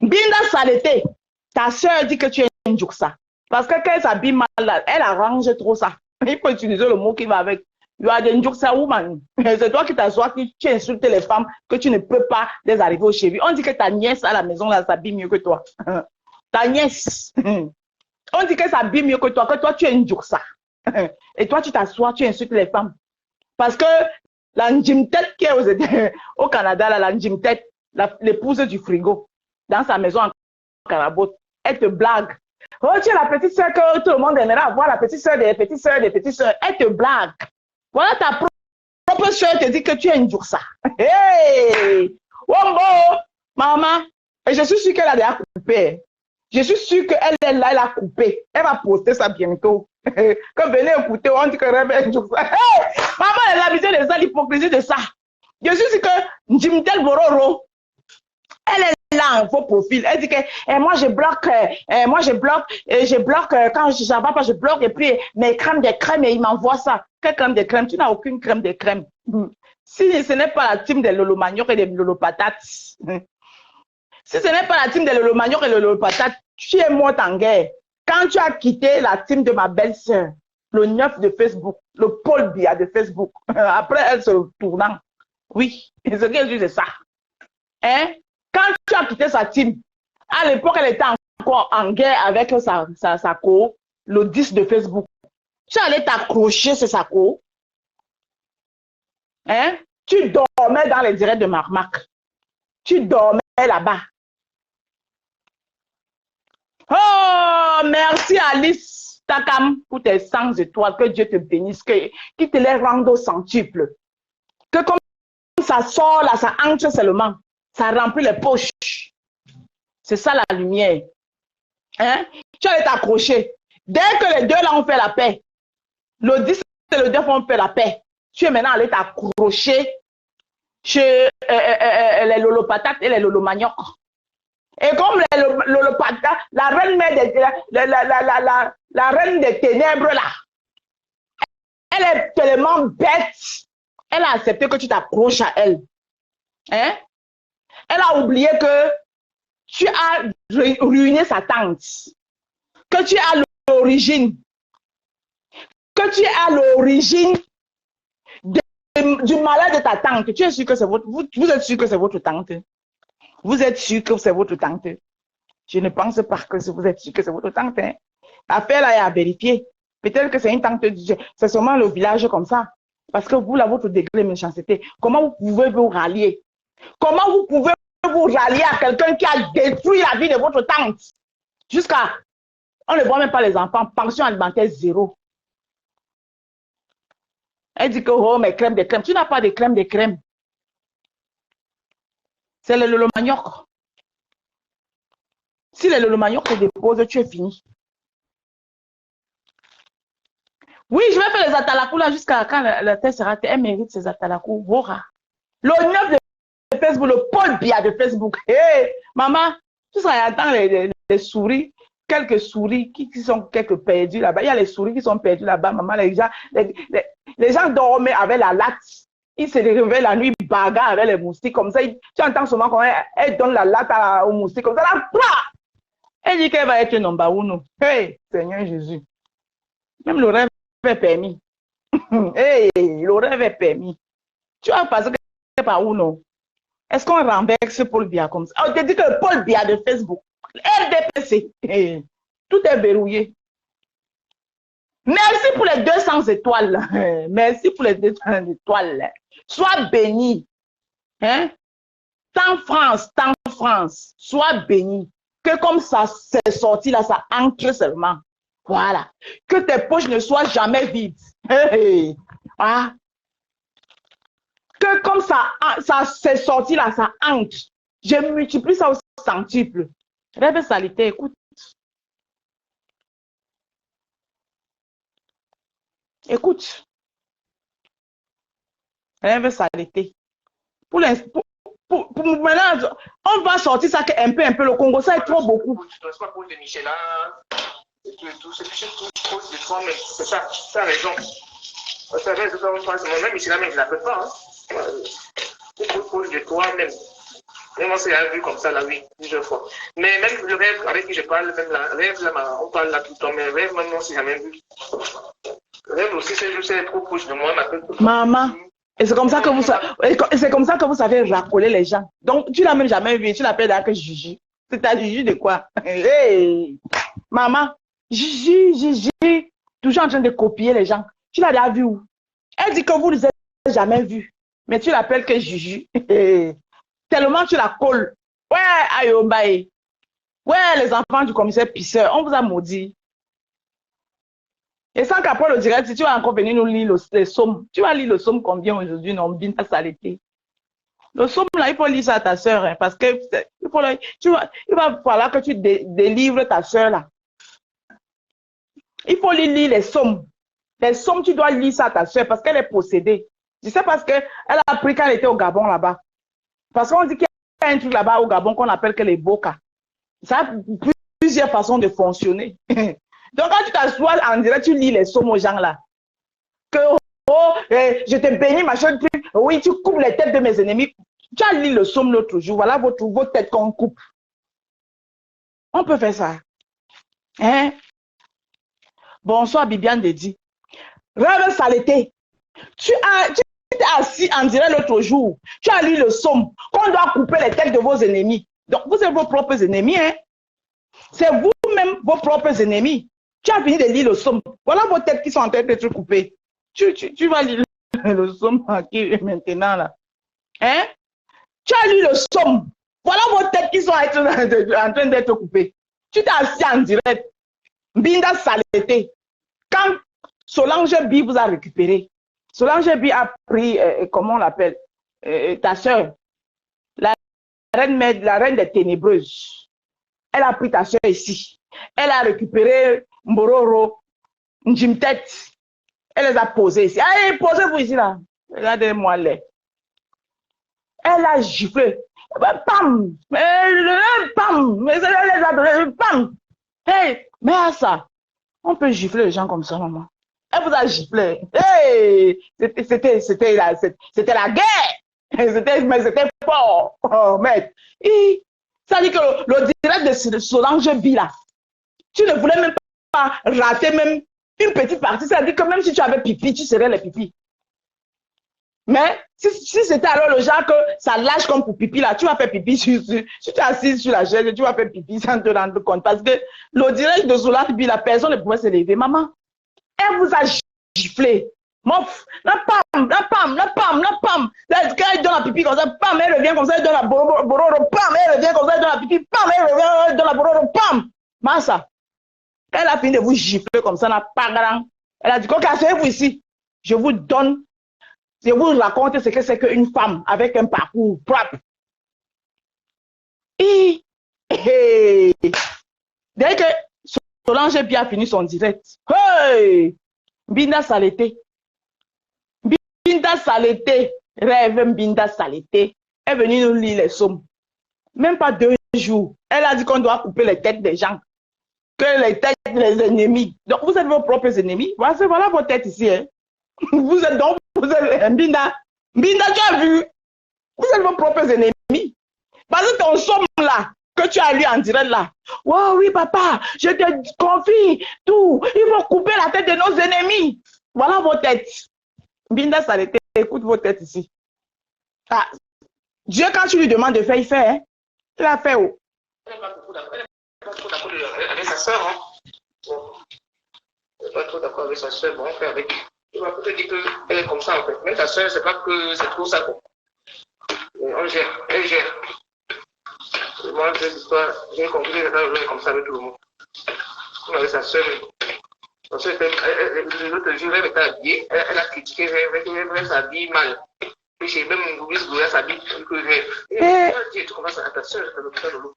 Binda Salete, ta soeur dit que tu es un ça. Parce que quand elle s'habille mal, là, elle arrange trop ça. Il faut utiliser le mot qui va avec. You are the Njuksa woman. C'est toi qui t'assois, tu insultes les femmes, que tu ne peux pas les arriver au cheville. On dit que ta nièce à la maison, là, s'habille mieux que toi. Ta nièce. On dit qu'elle s'habille mieux que toi tu es une Njuksa. Et toi, tu t'assois, tu insultes les femmes. Parce que la Njimtet qui est au Canada, là, la Njimtet, l'épouse du frigo, dans sa maison en Carabote, elle te blague. Oh, tu es la petite soeur que tout le monde aimerait avoir, la petite soeur des petites soeurs des petites soeurs. Elle te blague. Voilà, ta propre soeur te dit que tu es une Djoursa. Hey! Wombo! Maman! Et je suis sûre qu'elle a déjà coupé. Je suis sûre qu'elle est là, elle a coupé. Elle va poster ça bientôt. Quand venez écouter, on dit que elle est une Djoursa. Hey! Maman, elle a l'habitude de ça, l'hypocrisie de ça. Je suis sûre que Njimtel Bororo, elle est là en faux profil. Elle dit que moi je bloque, quand je ne vais pas, je bloque et puis mes crèmes de crème et il m'envoie ça. Quelle crème de crème? Tu n'as aucune crème de crème. Si ce n'est pas la team des Lolo Manioc et des Lolo Patates, si ce n'est pas la team des Lolo Manioc et des Lolo Patates, tu es morte en guerre. Quand tu as quitté la team de ma belle-sœur, le 9 de Facebook, le Paul Bia de Facebook, après elle se tournant, oui, ce qu'elle dit c'est ça. Hein? Quand tu as quitté sa team, à l'époque, elle était encore en guerre avec sa co, le 10 de Facebook. Tu allais t'accrocher sur sa co. Hein? Tu dormais dans les directs de Marmac. Tu dormais là-bas. Oh, merci Alice Takam pour tes 100 étoiles. Que Dieu te bénisse, qu'il te les rende au centuple. Que comme ça sort là, ça entre seulement. Ça remplit les poches. C'est ça la lumière. Hein? Tu allais t'accrocher. Dès que les deux là ont fait la paix, le 10 et le 9 ont fait la paix, tu es maintenant allé t'accrocher chez les lolopatates et les lolomanioc. Et comme les lolopatates, la reine la reine des ténèbres là, elle est tellement bête, elle a accepté que tu t'accroches à elle. Hein? Elle a oublié que tu as ruiné sa tante, que tu as l'origine, du malheur de ta tante. Tu es sûr que c'est votre, vous êtes sûr que c'est votre tante? Vous êtes sûr que c'est votre tante? Je ne pense pas que vous êtes sûr que c'est votre tante. Hein? l'affaire là est à vérifier. Peut-être que c'est une tante, c'est seulement le village comme ça. Parce que vous, là, votre degré de méchanceté, comment vous pouvez vous rallier? Comment vous pouvez vous rallier à quelqu'un qui a détruit la vie de votre tante? Jusqu'à, on ne voit même pas les enfants, pension alimentaire zéro. Elle dit que, oh, mais crème de crème. Tu n'as pas de crème de crème. C'est le manioc. Si le manioc te dépose, tu es fini. Oui, je vais faire les atalakou là jusqu'à quand la tête sera. Elle mérite ces atalakou. Voilà. Le 9 de Facebook, le Paul Biya de Facebook. Hé, hey, maman, tu seras attends les souris, quelques souris qui sont quelques perdus là-bas. Il y a les souris qui sont perdus là-bas, maman. Les gens dormaient avec la latte. Ils se réveillent la nuit, bagarre avec les moustiques. Comme ça, tu entends souvent quand elle donne la latte aux moustiques. Comme ça, là, elle dit qu'elle va être number one. Hey, Seigneur Jésus. Même le rêve est permis. Hey, le rêve est permis. Tu vas passer par où non? Est-ce qu'on renverse Paul Biya comme ça? On te dit que Paul Biya de Facebook, RDPC, hey, tout est verrouillé. Merci pour les 200 étoiles. Merci pour les 200 étoiles. Sois béni. Hein? Tant France. Sois béni. Que comme ça c'est sorti là, ça entre seulement. Voilà. Que tes poches ne soient jamais vides. Hey. Ah. Que comme ça c'est sorti là, ça entre. Je multiplie ça au centuple. Rêve salité, écoute. Écoute. Rêve salité. Pour maintenant, on va sortir ça un peu. Le Congo, ça est trop beaucoup. C'est ça, ça a raison. Ça reste même ici, même, je ne la peux pas. Proche de toi-même. Vraiment, c'est un vu comme ça, là, oui, plusieurs fois. Mais même le rêve avec qui je parle, même la rêve, là, on parle là tout le temps, mais le rêve, maintenant, c'est jamais vu. Le rêve aussi, c'est trop proche de moi. Maman. Et c'est comme ça que vous savez racoler les gens. Donc, tu l'as même jamais vu, tu l'appelles là que Gigi. C'est ta Gigi de quoi? Hey, maman, Gigi, toujours en train de copier les gens. Tu l'as déjà vu où? Elle dit que vous ne les avez jamais vus. Mais tu l'appelles que Gigi. Tellement tu la colles. Ouais, ayobaye. Ouais, les enfants du commissaire pisseur, on vous a maudit. Et sans qu'après le direct, si tu vas encore venir nous lire les sommes, tu vas lire le somme combien aujourd'hui, non, bien ta saleté. Le somme là, il faut lire ça à ta soeur, hein, parce que il va falloir que tu délivres ta soeur là. Il faut lire les sommes. Les sommes, tu dois lire ça à ta soeur parce qu'elle est possédée. Je sais parce qu'elle a appris quand elle était au Gabon là-bas. Parce qu'on dit qu'il y a un truc là-bas au Gabon qu'on appelle que les boca. Ça a plusieurs façons de fonctionner. Donc, quand tu t'assois en direct, tu lis les sommes aux gens là. Que, oh, je te bénis, machin, oui, tu coupes les têtes de mes ennemis. Tu as lu le somme l'autre jour. Voilà vos têtes qu'on coupe. On peut faire ça. Hein? Bonsoir, Bibiane Dedi. Rêve saleté. Tu t'es assis en direct l'autre jour. Tu as lu le somme qu'on doit couper les têtes de vos ennemis. Donc, vous êtes vos propres ennemis. Hein? C'est vous-même vos propres ennemis. Tu as fini de lire le somme. Voilà vos têtes qui sont en train d'être coupées. Tu vas lire le somme qui maintenant là. Hein? Tu as lu le somme. Voilà vos têtes qui sont en train d'être coupées. Tu t'es assis en direct. Binda saleté. Quand Solange Bi vous a récupéré, Solange Bi a pris, comment on l'appelle, ta soeur, la reine des ténébreuses. Elle a pris ta soeur ici. Elle a récupéré Mbororo, Njimtet. Elle les a posés ici. Allez, posez-vous ici là. Regardez-moi là. Elle a giflé. Pam! Pam! Mais elle les a donné. Pam! Hey, mais à ça, on peut gifler les gens comme ça, maman. Elle vous a giflé. Hey! C'était la guerre. Mais c'était fort. Oh, mais. Ça dit que le direct de Solange Bi là, tu ne voulais même pas rater même une petite partie. Ça dit que même si tu avais pipi, tu serais les pipis. Mais si c'était alors le genre que ça lâche comme pour pipi, là, tu vas faire pipi si tu es assis sur la chaise, tu vas faire pipi sans te rendre compte. Parce que le direct de Zola, la personne ne pouvait se lever. Maman, elle vous a giflé. Mof, la pam. Quand elle donne la pipi comme ça, pam, elle revient comme ça, elle donne la bororo, pam, elle revient comme ça, elle donne la pipi, pam, elle revient, elle donne la bororo, pam. Massa, elle a fini de vous gifler comme ça, n'a pas grand. Elle a dit, cassez-vous ici. Je vous donne, je vous raconte ce que c'est qu'une femme avec un parcours propre. Et dès que Solange a fini son direct, hey, Binda Saleté. Binda Saleté, rêve Binda Saleté, est venue nous lire les sommes. Même pas 2 jours. Elle a dit qu'on doit couper les têtes des gens. Que les têtes des ennemis. Donc vous êtes vos propres ennemis. Voilà vos têtes ici. Hein. Vous êtes Binda. Binda, tu as vu? Vous êtes vos propres ennemis. Parce que ton somme là, que tu as lu en direct là. Wow, oui, papa, je te confie tout. Il faut couper la tête de nos ennemis. Voilà vos têtes. Binda Saleté, écoute vos têtes ici. Ah, Dieu, quand tu lui demandes de faire, il fait. Hein? Il a fait où? Elle n'est pas trop d'accord avec sa soeur. Hein? Bon. Elle n'est pas trop d'accord avec sa soeur. Bon, on fait avec. Tu vas peut-être dire qu'elle est comme ça en fait. Même ta soeur, c'est pas que c'est trop ça. Quoi. On gère. Elle gère. Moi, j'ai compris qu'elle est comme ça avec tout le monde. On avait sa soeur. Ensuite, l'autre jour, elle était habillée, elle a critiqué, elle s'habille mal. Puis j'ai même oublié ce gars s'habille que j'ai. Et tu commences à ta soeur, elle me fait le loup.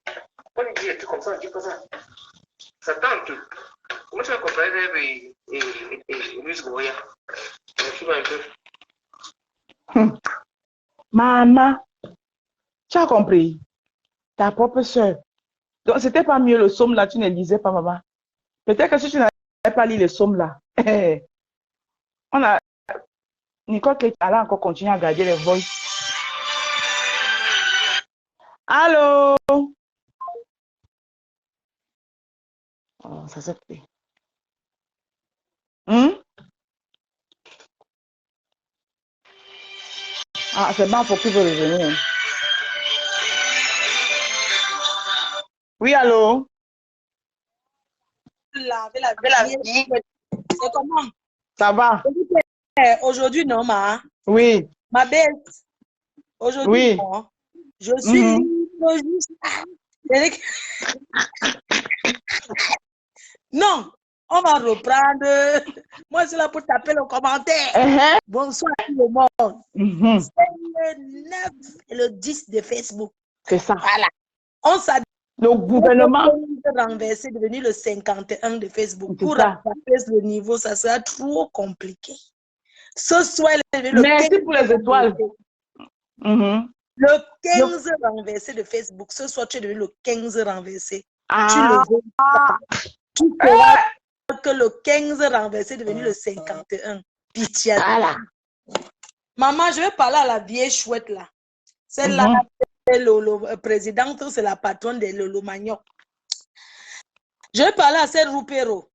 On lui dit, tu comme ça, dis pas ça. Ça tente. Comment tu vas comparer Rêve et Louise Goya? Tu vois un peu. Maman, tu as compris? Ta propre soeur. Donc, c'était pas mieux le somme là, tu ne lisais pas, maman. Peut-être que si tu n'avais pas lu le somme là, on a. Nicole qui allait encore continuer à garder les voix. Allô? Oh, ça s'est fait. Ah, c'est bon, faut plus revenir. Oui, allô? C'est comment? Ça va? Aujourd'hui, non, Oui. Ma belle. Aujourd'hui, Oui. non. Je suis libre juste. Non, on va reprendre. Moi, je suis là pour taper le commentaire. Bonsoir à tout le monde. C'est le 9 et le 10 de Facebook. C'est ça. Voilà. On s'habille. Le gouvernement. Renversé, devenu le 51 de Facebook. Pour rattraper le niveau, ça sera trop compliqué. Ce soir, le merci 15 pour les étoiles. Le 15 renversé de Facebook. Ce soir, tu es devenu le 15 renversé. Ah. Tu le veux. Tu pourras que le 15 renversé est devenu le 51. Pitié. Voilà. Maman, je vais parler à la vieille chouette là. Celle-là, la présidente, c'est la patronne de Lolo Magnon. Je vais parler à cette Roupero.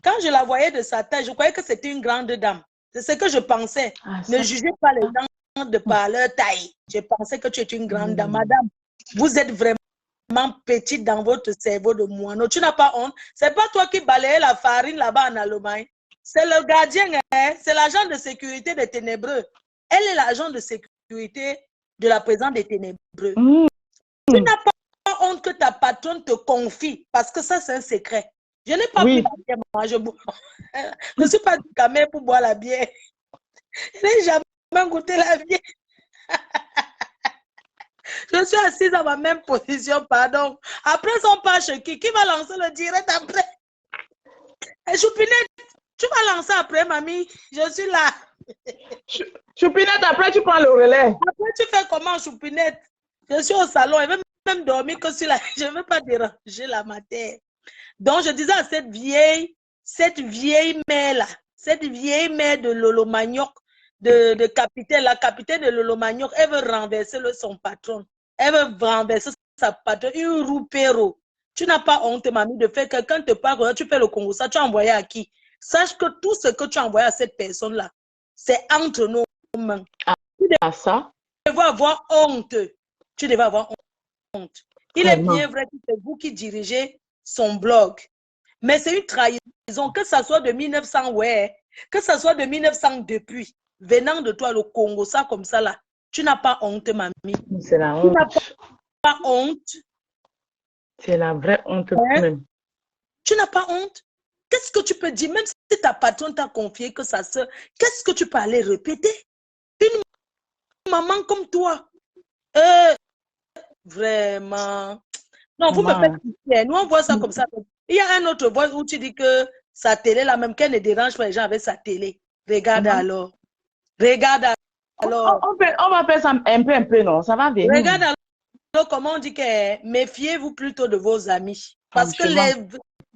Quand je la voyais de sa taille, je croyais que c'était une grande dame. C'est ce que je pensais. Ne jugez pas les gens de par leur taille. Je pensais que tu es une grande dame. Madame, vous êtes vraiment petite dans votre cerveau de moineau. Tu n'as pas honte. C'est pas toi qui balayais la farine là-bas en Allemagne. C'est le gardien, hein? C'est l'agent de sécurité des ténébreux. Elle est l'agent de sécurité de la présence des ténébreux. Tu n'as pas honte que ta patronne te confie, parce que ça, c'est un secret. Je n'ai pas pris la bière, moi. Je ne suis pas du camé pour boire la bière. Je n'ai jamais goûté la bière. Je suis assise dans ma même position, pardon. Après son page, qui va lancer le direct après? Et Choupinette, tu vas lancer après, mamie. Je suis là. Choupinette, après tu prends le relais. Après tu fais comment, Choupinette? Je suis au salon, elle veut même dormir que sur la... Je ne veux pas déranger la matière. Donc je disais à cette vieille mère-là, cette vieille mère de Lolo Magnoc, de capitaine, la capitaine de Lolo Magnoc, elle veut renverser son patron. Elle veut renverser sa patronne, une roupero. Tu n'as pas honte, mamie, de faire quelqu'un te parle, tu fais le Congo, ça tu as envoyé à qui? Sache que tout ce que tu as envoyé à cette personne-là, C'est entre nos mains. Ça. Tu devais avoir honte. Tu devais avoir honte. Il est bien vrai que c'est vous qui dirigez son blog. Mais c'est une trahison, que ça soit de 1900, ouais, que ça soit de 1900 depuis, venant de toi, le Congo, ça comme ça là. Tu n'as pas honte, mamie. C'est la honte. Tu n'as pas honte. C'est la vraie honte même. Tu n'as pas honte. Qu'est-ce que tu peux dire, même si ta patronne t'a confié que sa soeur, qu'est-ce que tu peux aller répéter? Une maman comme toi. Vraiment. Non, vous me faites pitié. Nous, on voit ça comme ça. Il y a un autre voix où tu dis que sa télé, là même, qu'elle ne dérange pas les gens avec sa télé. Regarde alors. Regarde alors. On va faire ça un peu, non? Ça va venir. Regarde alors comment on dit que méfiez-vous plutôt de vos amis. Parce que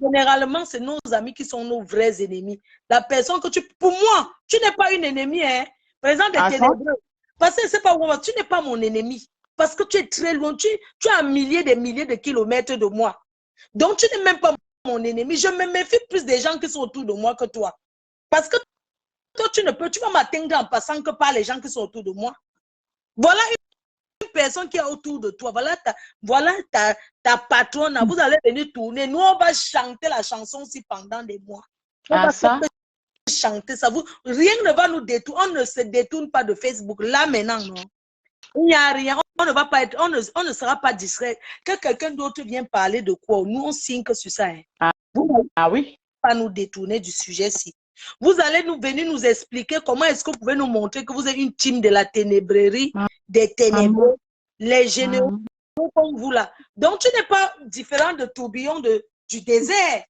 généralement, c'est nos amis qui sont nos vrais ennemis. La personne que tu... Pour moi, tu n'es pas une ennemie, hein. Par exemple, des ténébreux. Parce que c'est pas où tu n'es pas mon ennemi. Parce que tu es très loin. Tu as des milliers de kilomètres de moi. Donc, tu n'es même pas mon ennemi. Je me méfie plus des gens qui sont autour de moi que toi. Parce que toi, tu vas m'atteindre en passant que par les gens qui sont autour de moi. Voilà une personne qui est autour de toi. Voilà ta patronne. Vous allez venir tourner. Nous, on va chanter la chanson aussi pendant des mois. On va chanter ça. Rien ne va nous détourner. On ne se détourne pas de Facebook. Là, maintenant, non. Il n'y a rien. On ne va pas être, on ne sera pas distrait. Que quelqu'un d'autre vienne parler de quoi? Nous, on signe que sur ça. Hein. Vous n'allez oui. pas nous détourner du sujet-ci. Vous allez venir nous expliquer comment est-ce que vous pouvez nous montrer que vous êtes une team de la ténébrerie, des ténébreux, les généraux comme vous là. Donc, tu n'es pas différent de tourbillon du désert.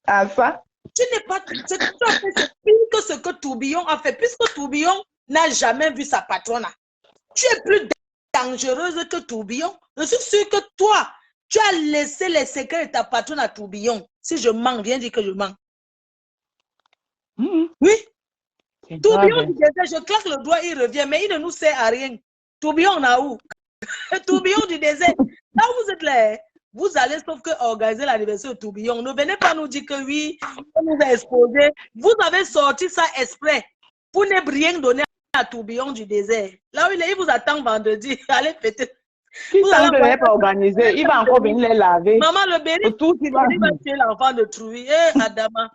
Ça? Tu n'es pas... Ce que tu as fait, c'est pire que ce que tourbillon a fait. Puisque tourbillon n'a jamais vu sa patronne. Tu es plus dangereuse que tourbillon. Je suis sûre que toi, tu as laissé les secrets de ta patronne à tourbillon. Si je mens, viens dire que je mens. Oui. Tourbillon du désert, je claque le doigt, il revient, mais il ne nous sert à rien. Tourbillon, on a où? Tourbillon du désert. Là où vous êtes là, vous allez sauf que organiser l'anniversaire de tourbillon. Ne venez pas nous dire que oui, on nous a exposé. Vous avez sorti ça exprès pour ne rien donner à tourbillon du désert. Là où il vous attend vendredi. Allez fêter. Vous allez pas organiser. Il va encore venir les laver. Maman, le béni, il va tuer l'enfant de Trouy. Adama.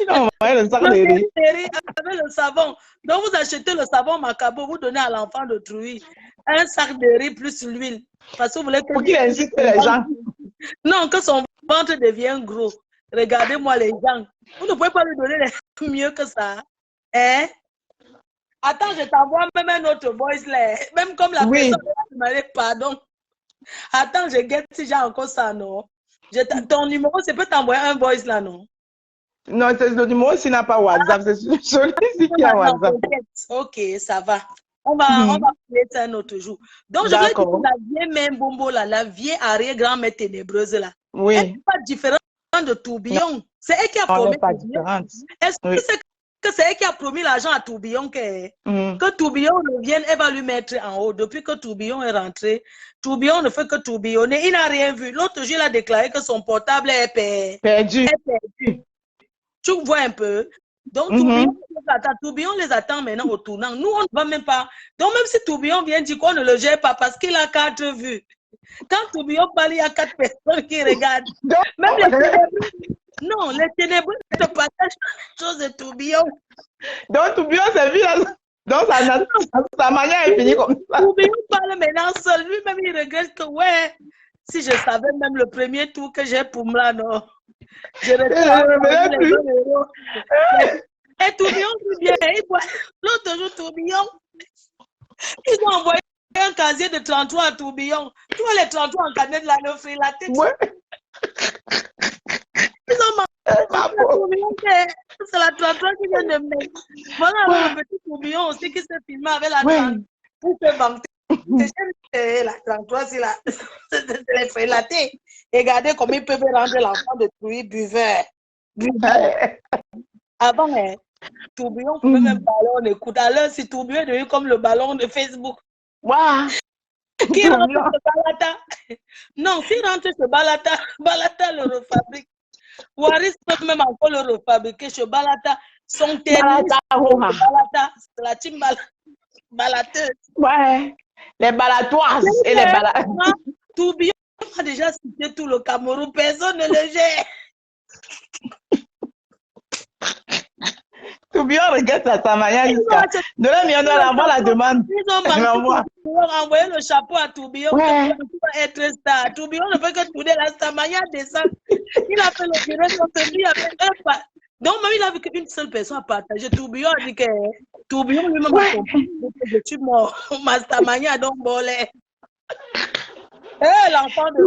Non, le sac de riz. Avec le savon. Donc, vous achetez le savon Macabo, vous donnez à l'enfant de Trouy un sac de riz plus l'huile. Parce que vous voulez que... Pour qu'il incite les gens. Non, que son ventre devienne gros. Regardez-moi les gens. Vous ne pouvez pas lui donner mieux que ça. Hein? Attends, je t'envoie même un autre voice là. Même comme la personne qui m'a dit pardon. Attends, je guette si j'ai encore ça, non? Ton numéro, c'est peut t'envoyer un voice là, non? Non, le numéro s'il n'a pas WhatsApp, c'est celui-ci qui a WhatsApp. Ok, ça va. On va faire ça un autre jour. Donc, je veux dire que la vieille mère Bombo là, la vieille arrière-grand-mère ténébreuse là, oui. Elle n'est pas différente de tourbillon. C'est elle qui a promis. Est-ce que c'est elle qui a promis l'argent à tourbillon que tourbillon revienne, elle va lui mettre en haut. Depuis que tourbillon est rentré, tourbillon ne fait que tourbillonner. Il n'a rien vu. L'autre jour, il a déclaré que son portable est perdu. Tu vois un peu. Donc, tourbillon les attend maintenant au tournant. Nous, on ne va même pas. Donc, même si tourbillon vient dire qu'on ne le gère pas parce qu'il a 4 vues. Quand tourbillon parle, il y a 4 personnes qui regardent. Même les ténébreux. Non, les ténébreux ne partagent pas la chose de tourbillon. Donc, tourbillon, c'est vu. Donc, sa manière est finie comme ça. Tourbillon parle maintenant seul. Lui-même, il regrette que, ouais, si je savais même le premier tour que j'ai pour moi, non. Je et tourbillon, tout bien. L'autre jour, tourbillon, ils ont envoyé un casier de 33 à tourbillon. Tu vois les 33 en canette là, le frit la tête. Ouais. Ils ont tourbillon, c'est la 33 qui vient de mettre. Voilà le petit tourbillon aussi qui s'est filmé avec la 30 pour se vanter. La 33, c'est la frélaté. Et regardez comment ils peuvent rendre l'enfant de Trouy buveur. Avant, tourbillon pouvait même parler, on écoute. Alors, si tourbillon est devenu comme le ballon de Facebook. Waouh! Qui rentre ce balata? Non, qui rentre ce balata le refabrique. Waris peut même encore le refabriquer. Ce balata, son tennis. C'est la team balateuse. Ouais, les balatoises et les balateuses. Tourbillon a déjà cité tout le Cameroun, personne ne le gère. Tourbillon regarde sa manière jusqu'à. De là, on doit avoir la demande. Ils ont envoyé le chapeau à Tourbillon. Ouais. Pour être star. Tourbillon ne fait que tourner la Stamania descend. Il a fait le direct, on se dit avec un pas. Donc, même il a vu qu'une seule personne a partagé. Tourbillon a dit que Tourbillon lui-même a compris. Je suis mort. Ma Stamania donc bolé. L'enfant de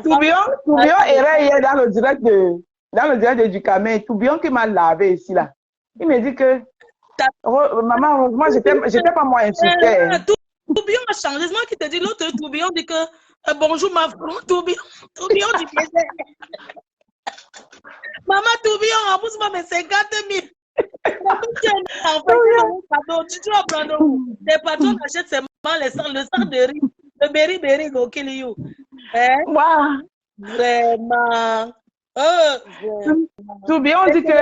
Tourbillon est hier dans le direct de Ducamé. Tourbillon qui m'a lavé ici là. Il me dit que maman, moi j'étais pas moi insulté. Tourbillon a changé. C'est moi qui te dis l'autre Tourbillon dit que bonjour ma frère. Tourbillon dit que maman Tourbillon rembourse-moi mes 50 000. Tu dois prendre des patrons achètent seulement le sang de riz. Le berry go kill you. Wow. Vraiment. Tourbillon dit que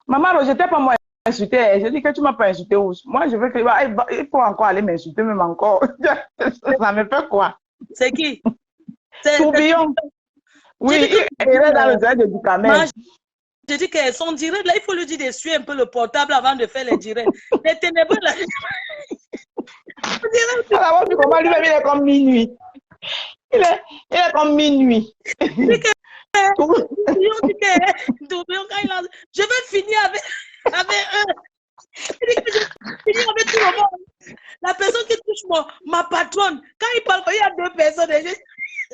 maman Rose, j'étais pas moi insulté. Je dis que tu m'as pas insulté. Moi je veux que il faut encore aller m'insulter même encore. Ça me fait quoi? C'est qui? Tourbillon. Oui, il est dans le direct de Ducamé. Je dis que son direct là, il faut lui dire de suivre un peu le portable avant de faire les directs. Les ténébreux là. Alors, comment lui-même il est comme minuit. Il est comme minuit. Je vais finir avec eux. Il dit que je vais finir avec tout le monde. La personne qui touche ma patronne, quand il parle, il y a deux personnes.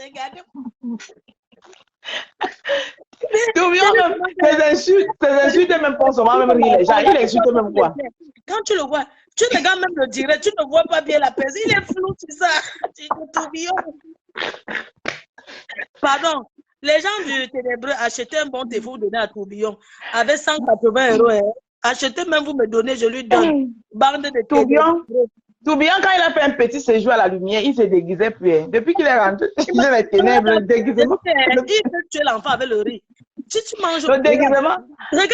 Regardez. Tourbillon, tes insultes même pas souvent, même rire les gens. Il insulte même quoi? Quand tu le vois, tu regardes même le direct, tu ne vois pas bien la personne. Il est flou, c'est ça. Tourbillon. Pardon. Les gens du Ténébreux, achetez un bon téléphone, vous donnez à Tourbillon. Avec 180 €. Achetez même, vous me donnez, je lui donne. Bande de Tourbillon, quand il a fait un petit séjour à la lumière, il s'est déguisé plus. Depuis qu'il est rentré, il est les ténèbres, le déguisement. Il peut tuer l'enfant avec le riz. Si tu manges le déguisement. Regarde.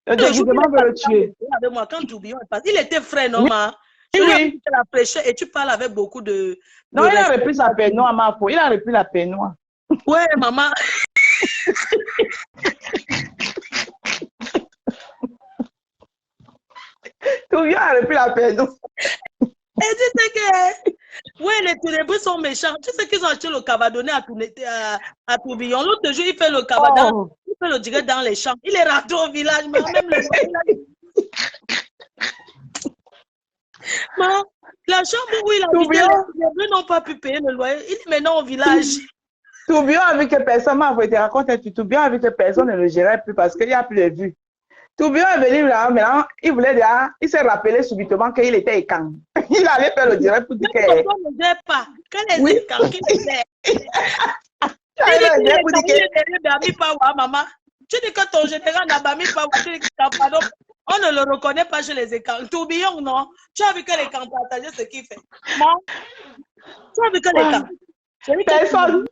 Le déguisement veut le tuer. Avec moi, quand Tourbillon est passé, il était frais, non, ma? Oui. Tu la fraîcheur et tu parles avec beaucoup de. Non, il a repris sa peignoir, ma foi. Il a repris la peignoir. Ouais, maman. Tourbillon a repris la peignoir. Et tu sais que, ouais, les ténébreux sont méchants. Tu sais qu'ils ont acheté le cabadonné à Tourbillon. L'autre jour, il fait le cabadon, il fait le direct dans les champs. Il est rentré au village, mais même le la chambre où il habitait, les ténébreux n'ont pas pu payer le loyer. Il est maintenant au village. Tourbillon avec que personne m'a envoyé te raconter. Tourbillon avec que personne ne le gérait plus parce qu'il n'y a plus de vues. Tourbillon est venu là, maintenant, il s'est rappelé subitement qu'il était écan. Il allait faire le direct pour dire que. On ne gère pas. Quand les écans qui le gèrent. Maman. Tu dis que ton général n'a pas mis pas pardon. On ne le reconnaît pas chez les écans. Tourbillon, non. Tu as vu que les camps partagent ce qu'il fait. Non. Tu as vu que les camps. Personne.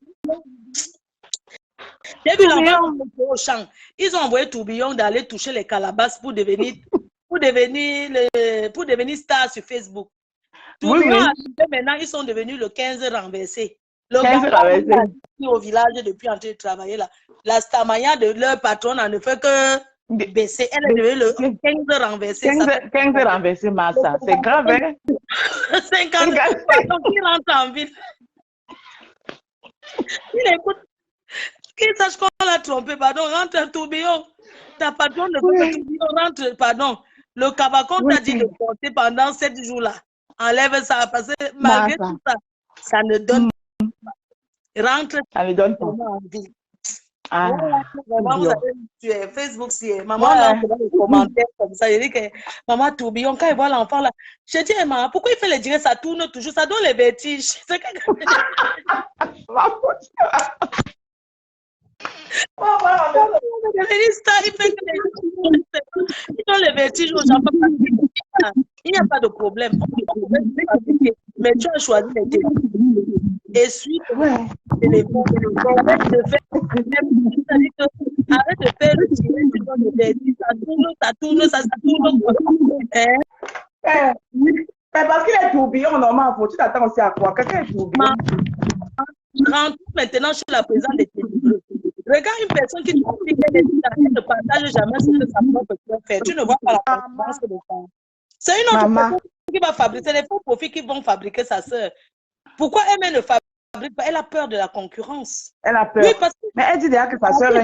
J'ai vu l'enfant au champ. Ils ont envoyé Tourbillon d'aller toucher les calabasses pour devenir star sur Facebook. Tourbillon, maintenant, ils sont devenus le 15 renversé. Le 15 renversé. Au village depuis en train de travailler là. La stamania de leur patronne ne fait que baisser. Elle est devenue le 15 renversé. 15 renversé, Massa. C'est grave, hein? 50 patron qui rentre en ville. Il écoute. Qu'il sache qu'on l'a trompé, pardon, rentre un Tourbillon. Ta patronne ne peut pas Tourbillon, rentre, pardon. Le cabacon t'a dit de porter pendant 7 jours là. Enlève ça, parce que malgré tout ça, ça ne donne pas. Rentre. Ça ne donne pas. Maman, vous avez tué Facebook, si maman là, dans les commentaires comme ça, il dit que maman Tourbillon, quand il voit l'enfant là, je dis, maman, pourquoi il fait les directs, ça tourne toujours, ça donne les vertiges. C'est que. Les vertiges aux gens. Il n'y a pas de problème. Mais tu as choisi les téléphones. Et suite, Arrête de faire le tiré, tu donnes des dés, ça tourne, ça tourne. Hein? Mais parce qu'il est tourbillon, normal, faut tu t'attends aussi à quoi? Quelqu'un est tourbillon. Rentre maintenant chez la présence des télévisions. Regarde une personne qui ne partage jamais ce que sa propre soeur fait. Tu ne vois pas la concurrence de ça. C'est une autre personne qui va fabriquer. C'est les faux profils qui vont fabriquer sa soeur. Pourquoi elle ne fabrique pas? Elle a peur de la concurrence. Elle a peur. Oui, parce que mais elle dit déjà que sa soeur a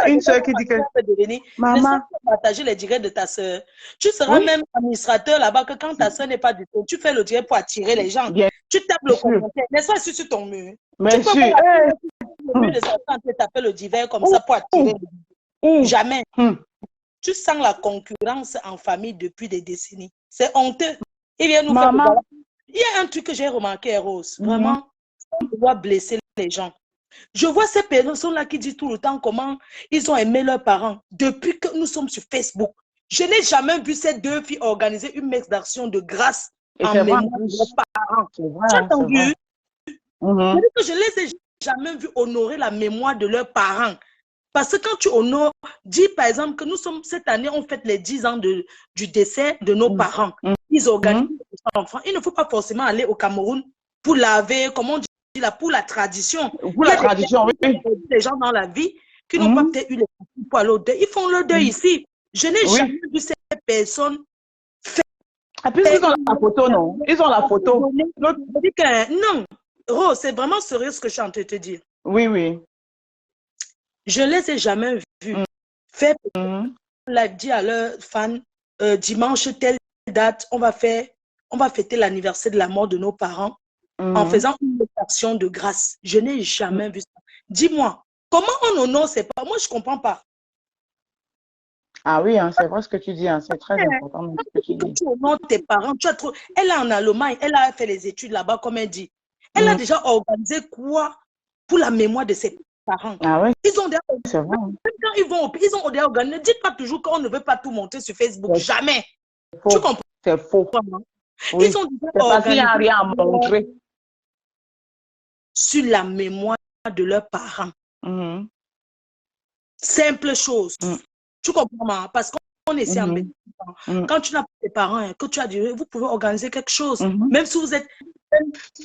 une soeur qui dit que maman, partager les directs de ta soeur. Tu seras même administrateur là-bas que quand ta soeur n'est pas du tout, tu fais le direct pour attirer les gens. Bien. Tu tapes le commentaire, n'est-ce pas sur ton mur? Mais tu peux pas le mur de sa soeur et taper le divers comme ça pour attirer. Jamais. Tu sens la concurrence en famille depuis des décennies. C'est honteux. Il vient nous faire. Il y a un truc que j'ai remarqué, Rose. Vraiment, on doit blesser les gens. Je vois ces personnes-là qui disent tout le temps comment ils ont aimé leurs parents. Depuis que nous sommes sur Facebook, je n'ai jamais vu ces deux filles organiser une messe d'action de grâce en mémoire de leurs parents. Tu as entendu? Je ne les ai jamais vus honorer la mémoire de leurs parents. Parce que quand tu honores, dis par exemple que nous sommes, cette année, on fête les 10 ans du décès de nos parents. Ils organisent les enfants. Il ne faut pas forcément aller au Cameroun pour laver, comment on dit là, pour la tradition. Pour la tradition, oui. Les gens dans la vie qui n'ont pas peut-être eu les pour aller au deuil. Ils font le deuil ici. Je n'ai jamais vu ces personnes faire. Et puis ils ont la photo, non? Ils ont la photo. Non, Rose, c'est vraiment sérieux ce que je suis en train de te dire. Oui, oui. Je ne les ai jamais vus faire. On l'a dit à leurs fans, dimanche, telle date, on va fêter l'anniversaire de la mort de nos parents en faisant une action de grâce. Je n'ai jamais vu ça. Dis-moi, comment on honore ses parents? Moi, je ne comprends pas. Ah oui, c'est vrai ce que tu dis, c'est très important. Ce que tu dis. Tu honores tes parents, elle est en Allemagne, elle a fait les études là-bas, comme elle dit. Elle a déjà organisé quoi pour la mémoire de ses parents? Ah oui. Ils ont déjà c'est vrai. Quand ils ont déjà organisé. Ne dites pas toujours qu'on ne veut pas tout montrer sur Facebook. Jamais. Tu comprends? C'est faux. Oui. Ils ont déjà parce qu'il n'y a rien à montrer. Sur la mémoire de leurs parents. Simple chose. Tu comprends? Parce qu'on essaie en quand tu n'as pas tes parents, que tu as dit, vous pouvez organiser quelque chose. Même si vous êtes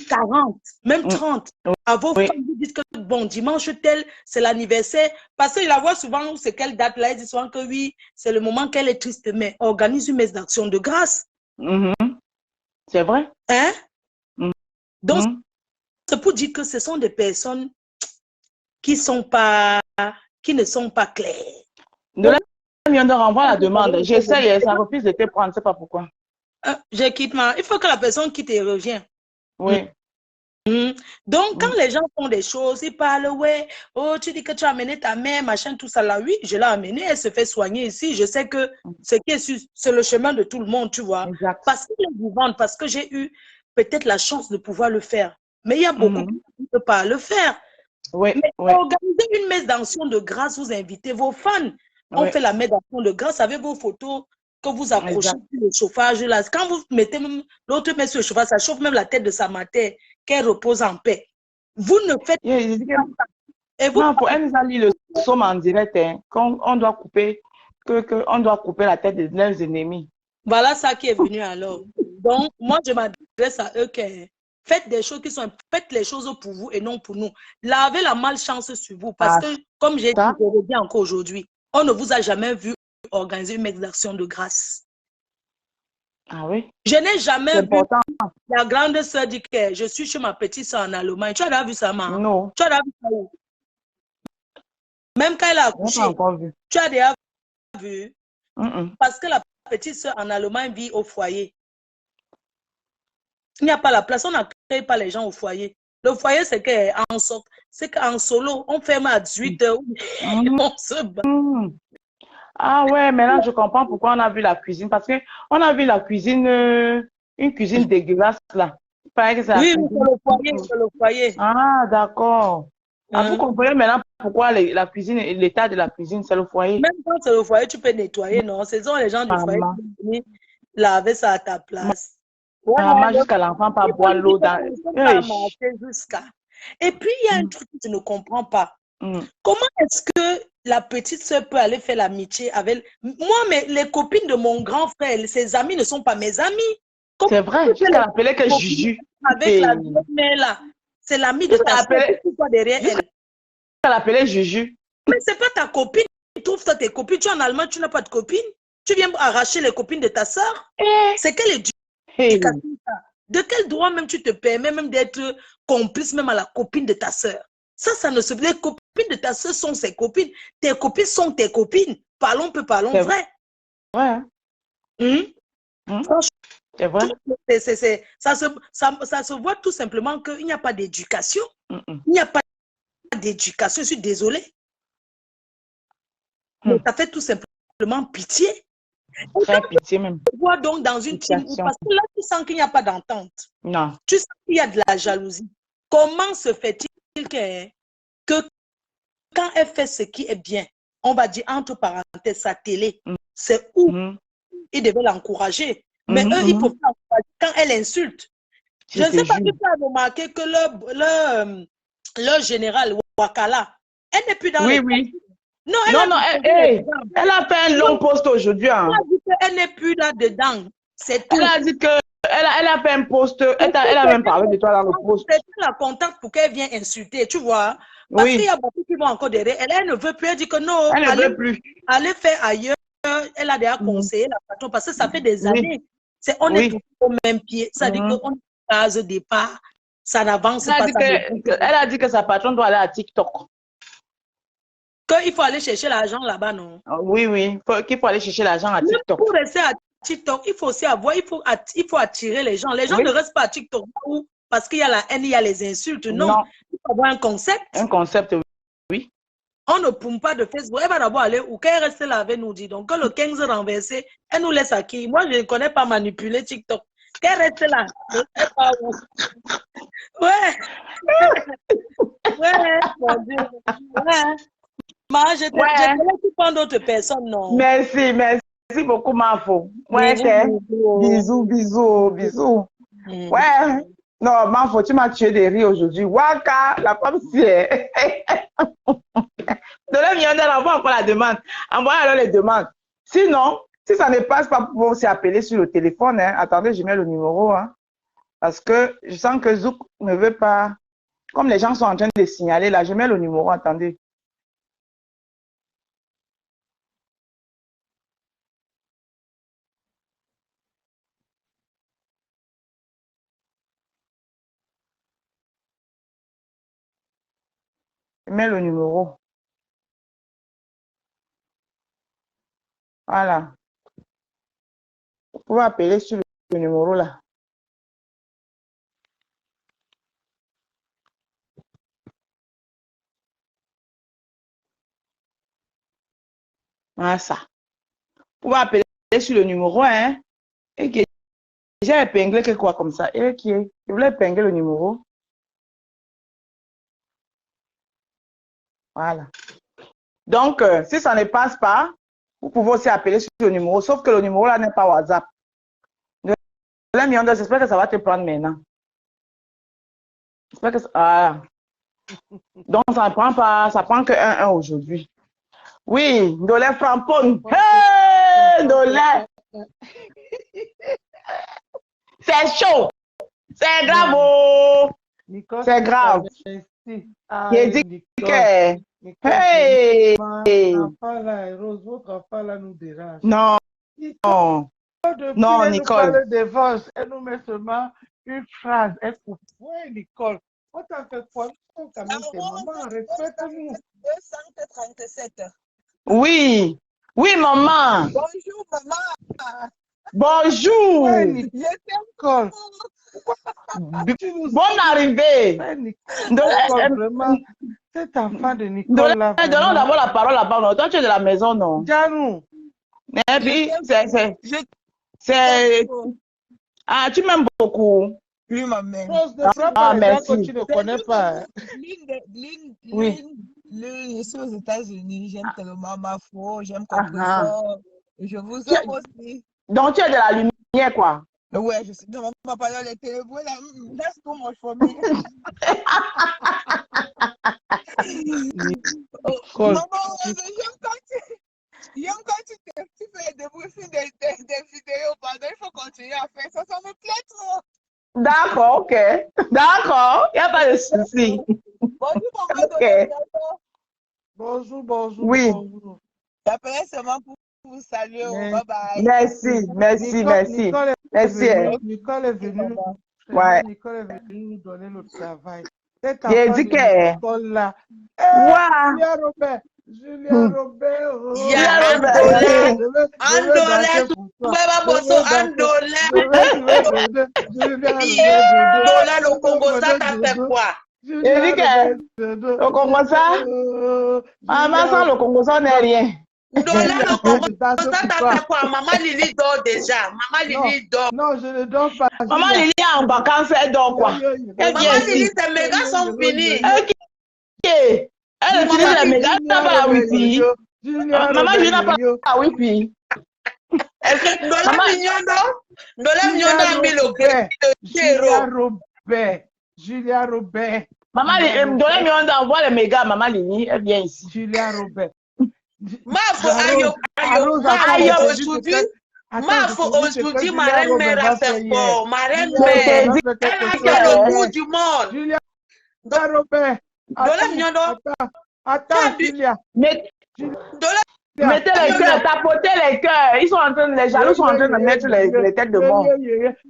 40, même 30. À vos femmes, vous dites que bon, dimanche tel, c'est l'anniversaire. Parce qu'il la voit souvent, c'est quelle date là, elle dit souvent que oui, c'est le moment qu'elle est triste, mais organise une messe d'action de grâce. C'est vrai. Hein? Donc, c'est pour dire que ce sont des personnes qui ne sont pas claires. De là, on renvoie la demande. J'essaye, ça refuse de te prendre, je ne sais pas pourquoi. Je quitte il faut que la personne quitte et revienne. Oui. Donc, quand les gens font des choses, ils parlent, ouais, oh, tu dis que tu as amené ta mère, machin, tout ça là. Oui, je l'ai amenée, elle se fait soigner ici. Je sais que ce qui est c'est le chemin de tout le monde, tu vois. Exact. Parce qu'elle est vivante, parce que j'ai eu peut-être la chance de pouvoir le faire. Mais il y a beaucoup qui ne peuvent pas le faire. Oui. Mais organisez une messe d'action de grâce, vous invitez vos fans. On fait la messe d'action de grâce avec vos photos que vous accrochez sur le chauffage. Là. Quand vous mettez l'autre met sur le chauffage, ça chauffe même la tête de sa mère, qu'elle repose en paix. Vous ne faites pas ça. Et vous non, pour elle nous a lu le somme en direct, qu'on doit couper, on doit couper la tête de leurs ennemis. Voilà ça qui est venu alors. Donc, moi, je m'adresse à eux que faites des choses faites les choses pour vous et non pour nous. Lavez la malchance sur vous. Parce que, comme j'ai dit, je le dis encore aujourd'hui, on ne vous a jamais vu organiser une messe d'action de grâce. Ah oui? Je n'ai jamais vu la grande sœur dire que je suis chez ma petite sœur en Allemagne. Tu as déjà vu ça, maman? Non. Tu as déjà vu ça où? Même quand elle a accouché, tu as déjà vu? Parce que la petite sœur en Allemagne vit au foyer. Il n'y a pas la place, on n'accueille pas les gens au foyer. Le foyer, c'est qu'en solo, on ferme à 18h, on se bat. Ah ouais, mais là, je comprends pourquoi on a vu la cuisine. Parce qu'on a vu la cuisine, une cuisine dégueulasse là. Oui, c'est le foyer. Ah, d'accord. Vous comprenez maintenant pourquoi la cuisine, l'état de la cuisine, c'est le foyer. Même quand c'est le foyer, tu peux nettoyer, non? Ce sont les gens du foyer qui viennent laver ça à ta place. Maman, jusqu'à l'enfant, pas boire l'eau dans... Et puis, il y a un truc que je ne comprends pas. Comment est-ce que la petite sœur peut aller faire l'amitié avec... Moi, mais les copines de mon grand frère, ses amis ne sont pas mes amis. C'est vrai, jusqu'à l'appeler que Juju. Avec la mère là, c'est l'ami de ta sœur, pourquoi derrière elle? Jusqu'à l'appeler Juju. Mais c'est pas ta copine. Trouve-toi tes copines. Tu es en Allemagne, tu n'as pas de copine. Tu viens arracher les copines de ta sœur. C'est quelle éducation ça? De quel droit même tu te permets même d'être complice même à la copine de ta sœur? Ça ne se... Les copines de ta sœur sont ses copines. Tes copines sont tes copines. Parlons peu, parlons vrai. Ouais. C'est vrai. Ça se voit tout simplement qu'il n'y a pas d'éducation. Il n'y a pas d'éducation. Je suis désolée. Mais ça fait tout simplement pitié. Très pitié même. Tu vois donc dans une team, parce que là, tu sens qu'il n'y a pas d'entente. Non. Tu sens qu'il y a de la jalousie. Comment se fait-il que quand elle fait ce qui est bien, on va dire entre parenthèses sa télé, c'est où ils devaient l'encourager. Mais eux, ils peuvent pas encourager quand elle insulte. Je ne sais pas si tu as remarqué que le général Wakala, elle n'est plus dans Oui. Non, elle a fait un long post aujourd'hui. Hein. Elle a dit qu'elle n'est plus là-dedans. C'est tout. Elle a dit que elle a fait un post. Elle a même parlé de toi dans le post. C'est la contacte pour qu'elle vienne insulter, tu vois. Parce qu'il y a beaucoup qui vont encore derrière. Elle ne veut plus. Elle dit que non. Elle ne veut plus. Allez faire ailleurs. Elle a déjà conseillé la patronne parce que ça fait des années. On est tous au même pied. Ça dit qu'on est phase de départ. Ça n'avance pas. Elle a dit que sa patronne doit aller à TikTok. Qu'il faut aller chercher l'argent là-bas, non? Oui. Qu'il faut aller chercher l'argent à TikTok. Pour rester à TikTok, il faut aussi avoir, il faut attirer les gens. Les gens ne restent pas à TikTok parce qu'il y a la haine, il y a les insultes. Non. Il faut avoir un concept. Un concept, oui. On ne poume pas de Facebook. Elle va d'abord aller où qu'elle reste là avec nous, dit. Donc, que le 15 renversé, elle nous laisse à qui? Moi, je ne connais pas manipuler TikTok. Qu'elle reste là. Je ne sais pas où. Ouais, mon Dieu. Ouais. Je te prends d'autres personnes, non? Merci beaucoup, Mafo. Ouais, bisous. Ouais. Non, Mafo, tu m'as tué des rires aujourd'hui. Waka, la femme c'est. Donnez-moi envoie encore la demande. Envoyez alors les demandes. Sinon, si ça ne passe pas, pour aussi appeler sur le téléphone. Hein. Attendez, je mets le numéro. Hein. Parce que je sens que Zouk ne veut pas. Comme les gens sont en train de signaler, là, je mets le numéro. Attendez. Je mets le numéro. Voilà. Vous pouvez appeler sur le numéro là. Voilà ça. Vous pouvez appeler sur le numéro, hein. Et que j'ai épinglé quelque quoi comme ça. Et qui est? Je voulais épingler le numéro. Voilà. Donc, si ça ne passe pas, vous pouvez aussi appeler sur le numéro, sauf que le numéro là n'est pas WhatsApp. J'espère que ça va te prendre maintenant. J'espère que ça... Ah. Donc, ça ne prend pas, ça prend que 1 aujourd'hui. Oui, Ndolé Frampone. Hey, Ndolé. C'est chaud. C'est grave. Oh. C'est grave. J'ai dit que... Hey! Votre enfant là nous dérange. Non. Non, Nicole. Elle nous met seulement une phrase. Elle coupe. Ouais, Nicole. On t'a fait quoi? On t'a mis tes mamans. Respecte-nous. 237. Oui, maman. Bonjour, maman. Bonjour. Ouais, Nicole. Bonne arrivée. Nicole, vraiment. Cet enfant de Nicole là. Donnons d'abord la parole à Pablo. Toi, tu es de la maison, non? Janou. Et puis, c'est... Ah, tu m'aimes beaucoup. Oui, maman. Merci. Que tu ne connais pas. Je suis aux États-Unis. J'aime tellement ma foi. J'aime Coco. Je vous aime aussi. Donc, tu es de la lumière, quoi. Ouais, je suis dans ma parole de téléphone. That's too much for me. Nicole. Maman, j'aime quand tu fais des briefings des vidéos. Pardon, il faut continuer à faire ça. Ça me plaît trop. D'accord, ok. D'accord, il n'y a pas de souci. Bonjour, maman. Ok. Bonjour. Oui. Bonjour. J'appelais seulement pour vous saluer. Mais- Bye bye. Merci. Nicole est Merci. venue, Nicole est venue, Ouais. Nicole est venue nous donner le travail. Cette J'ai enfant dit de que- Nicole là. Wow. Julia Robert. Il y a Julia un Robert. dollar. Je vais Un danser dollar. pour toi. Baba Bosso, un dollar. Dollar, le Congo, ça t'a fait quoi? J'ai dit que le Congo, ça, maman, sans le Congo, ça n'est rien. Dollar, le Congo, ça t'a fait quoi? Maman Lily dort déjà. Maman Lily dort. Non, je ne dors pas. Maman Lily est en vacances, elle dort quoi? Elle vient Maman Lily, ici. tes mégas sont finis. Elle utilise les mégas, elle n'a pas la wifi. Maman, je n'ai pas la wifi. Dollar mignon, a mis le Julia Robert. Maman, donnez-moi on envoie les mégas, Maman Lily, elle vient ici. Julia Robert. Aujourd'hui, ma reine-mère a fait fort. Ma reine-mère, Je te dis elle a fait le bout du monde. Julia Robert. Attends, Julia. Mettez les cœurs, tapotez les cœurs. Ils sont en train, les jaloux sont en train de mettre les têtes de mort.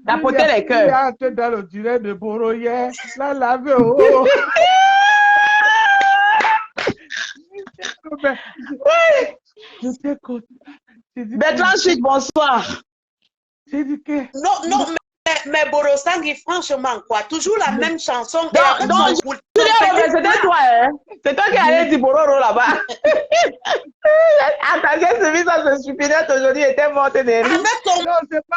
Tapotez les cœurs. Il a été dans le direct de Boro hier. La lave oh. Oui. Je t'écoute. Bertrand Chic, bonsoir. J'ai dit que... Non, mais Borosangui, franchement, quoi, toujours la même chanson. Donc, c'était toi, hein? C'est toi qui allais dire Bororo là-bas. Attends, j'ai suivi ça, ce stupidette aujourd'hui était morte de rire. Avec ton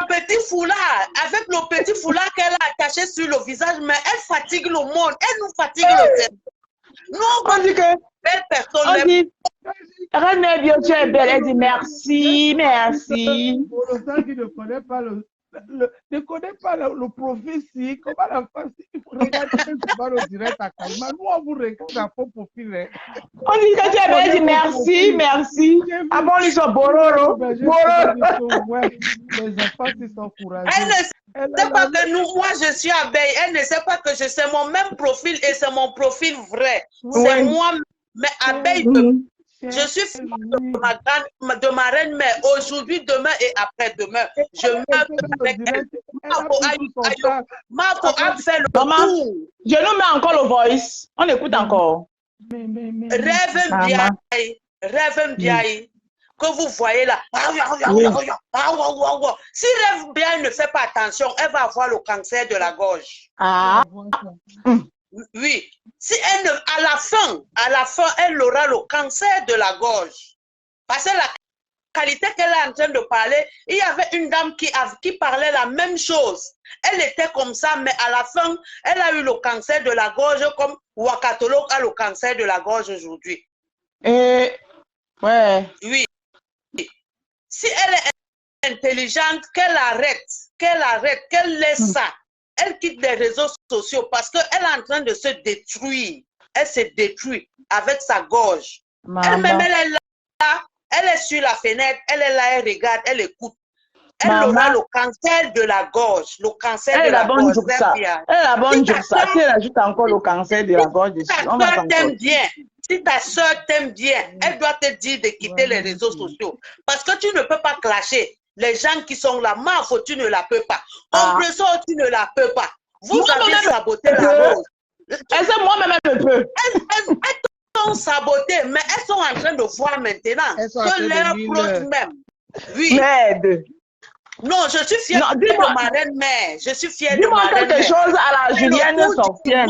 petit foulard, avec le petit foulard qu'elle a attaché sur le visage, mais elle fatigue le monde, elle nous fatigue le cerveau. Nous, on dit que... belle personne, on dit... René Bio, tu es belle. Elle dit merci. Borosangui ne connaît pas le profil si, comment la femme si regarde le direct à Kalima. Nous, on vous regarde à faux profil. On dit que tu es belle, elle dit merci. Ah bon, ils sont Bororo. Les enfants qui sont courageux. Elle ne sait pas que nous, moi je suis abeille, elle ne sait pas que je sais mon même profil et c'est mon profil vrai. C'est moi, mais abeille. Je suis fière de ma reine-mère aujourd'hui, demain et après-demain. Je meurs avec elle. Marco a fait le tour. Je nous mets encore le voice. On écoute encore. Rêve bien. Que vous voyez là. Si Rêve bien ne fait pas attention, elle va avoir le cancer de la gorge. Ah. Oui. Si elle ne, à la fin, elle aura le cancer de la gorge. Parce que la qualité qu'elle est en train de parler, il y avait une dame qui parlait la même chose. Elle était comme ça, mais à la fin, elle a eu le cancer de la gorge comme Wakatolo a le cancer de la gorge aujourd'hui. Ouais. Oui. Si elle est intelligente, qu'elle laisse ça. Elle quitte les réseaux sociaux parce qu'elle est en train de se détruire. Elle se détruit avec sa gorge. Elle-même, elle est là, elle est sur la fenêtre, elle est là, elle regarde, elle écoute. Elle aura le cancer de la gorge. Le cancer de la gorge. Elle est la bonne ça. Si elle ajoute encore le cancer de la gorge, on va t'aime bien. Si ta soeur t'aime bien, elle doit te dire de quitter les réseaux sociaux. Parce que tu ne peux pas clasher. Les gens qui sont là, Marfo, tu ne la peux pas. Compressor, tu ne la peux pas. Vous avez saboté la rose. Est-ce moi-même, elle peut? Elles sont sabotées, mais elles sont en train de voir maintenant. Que leur proche même. Oui. Merde. Non, je suis fière de ma reine-mère. Je suis fière de ma reine-mère. Dis-moi quelque chose à la Julienne sorcière.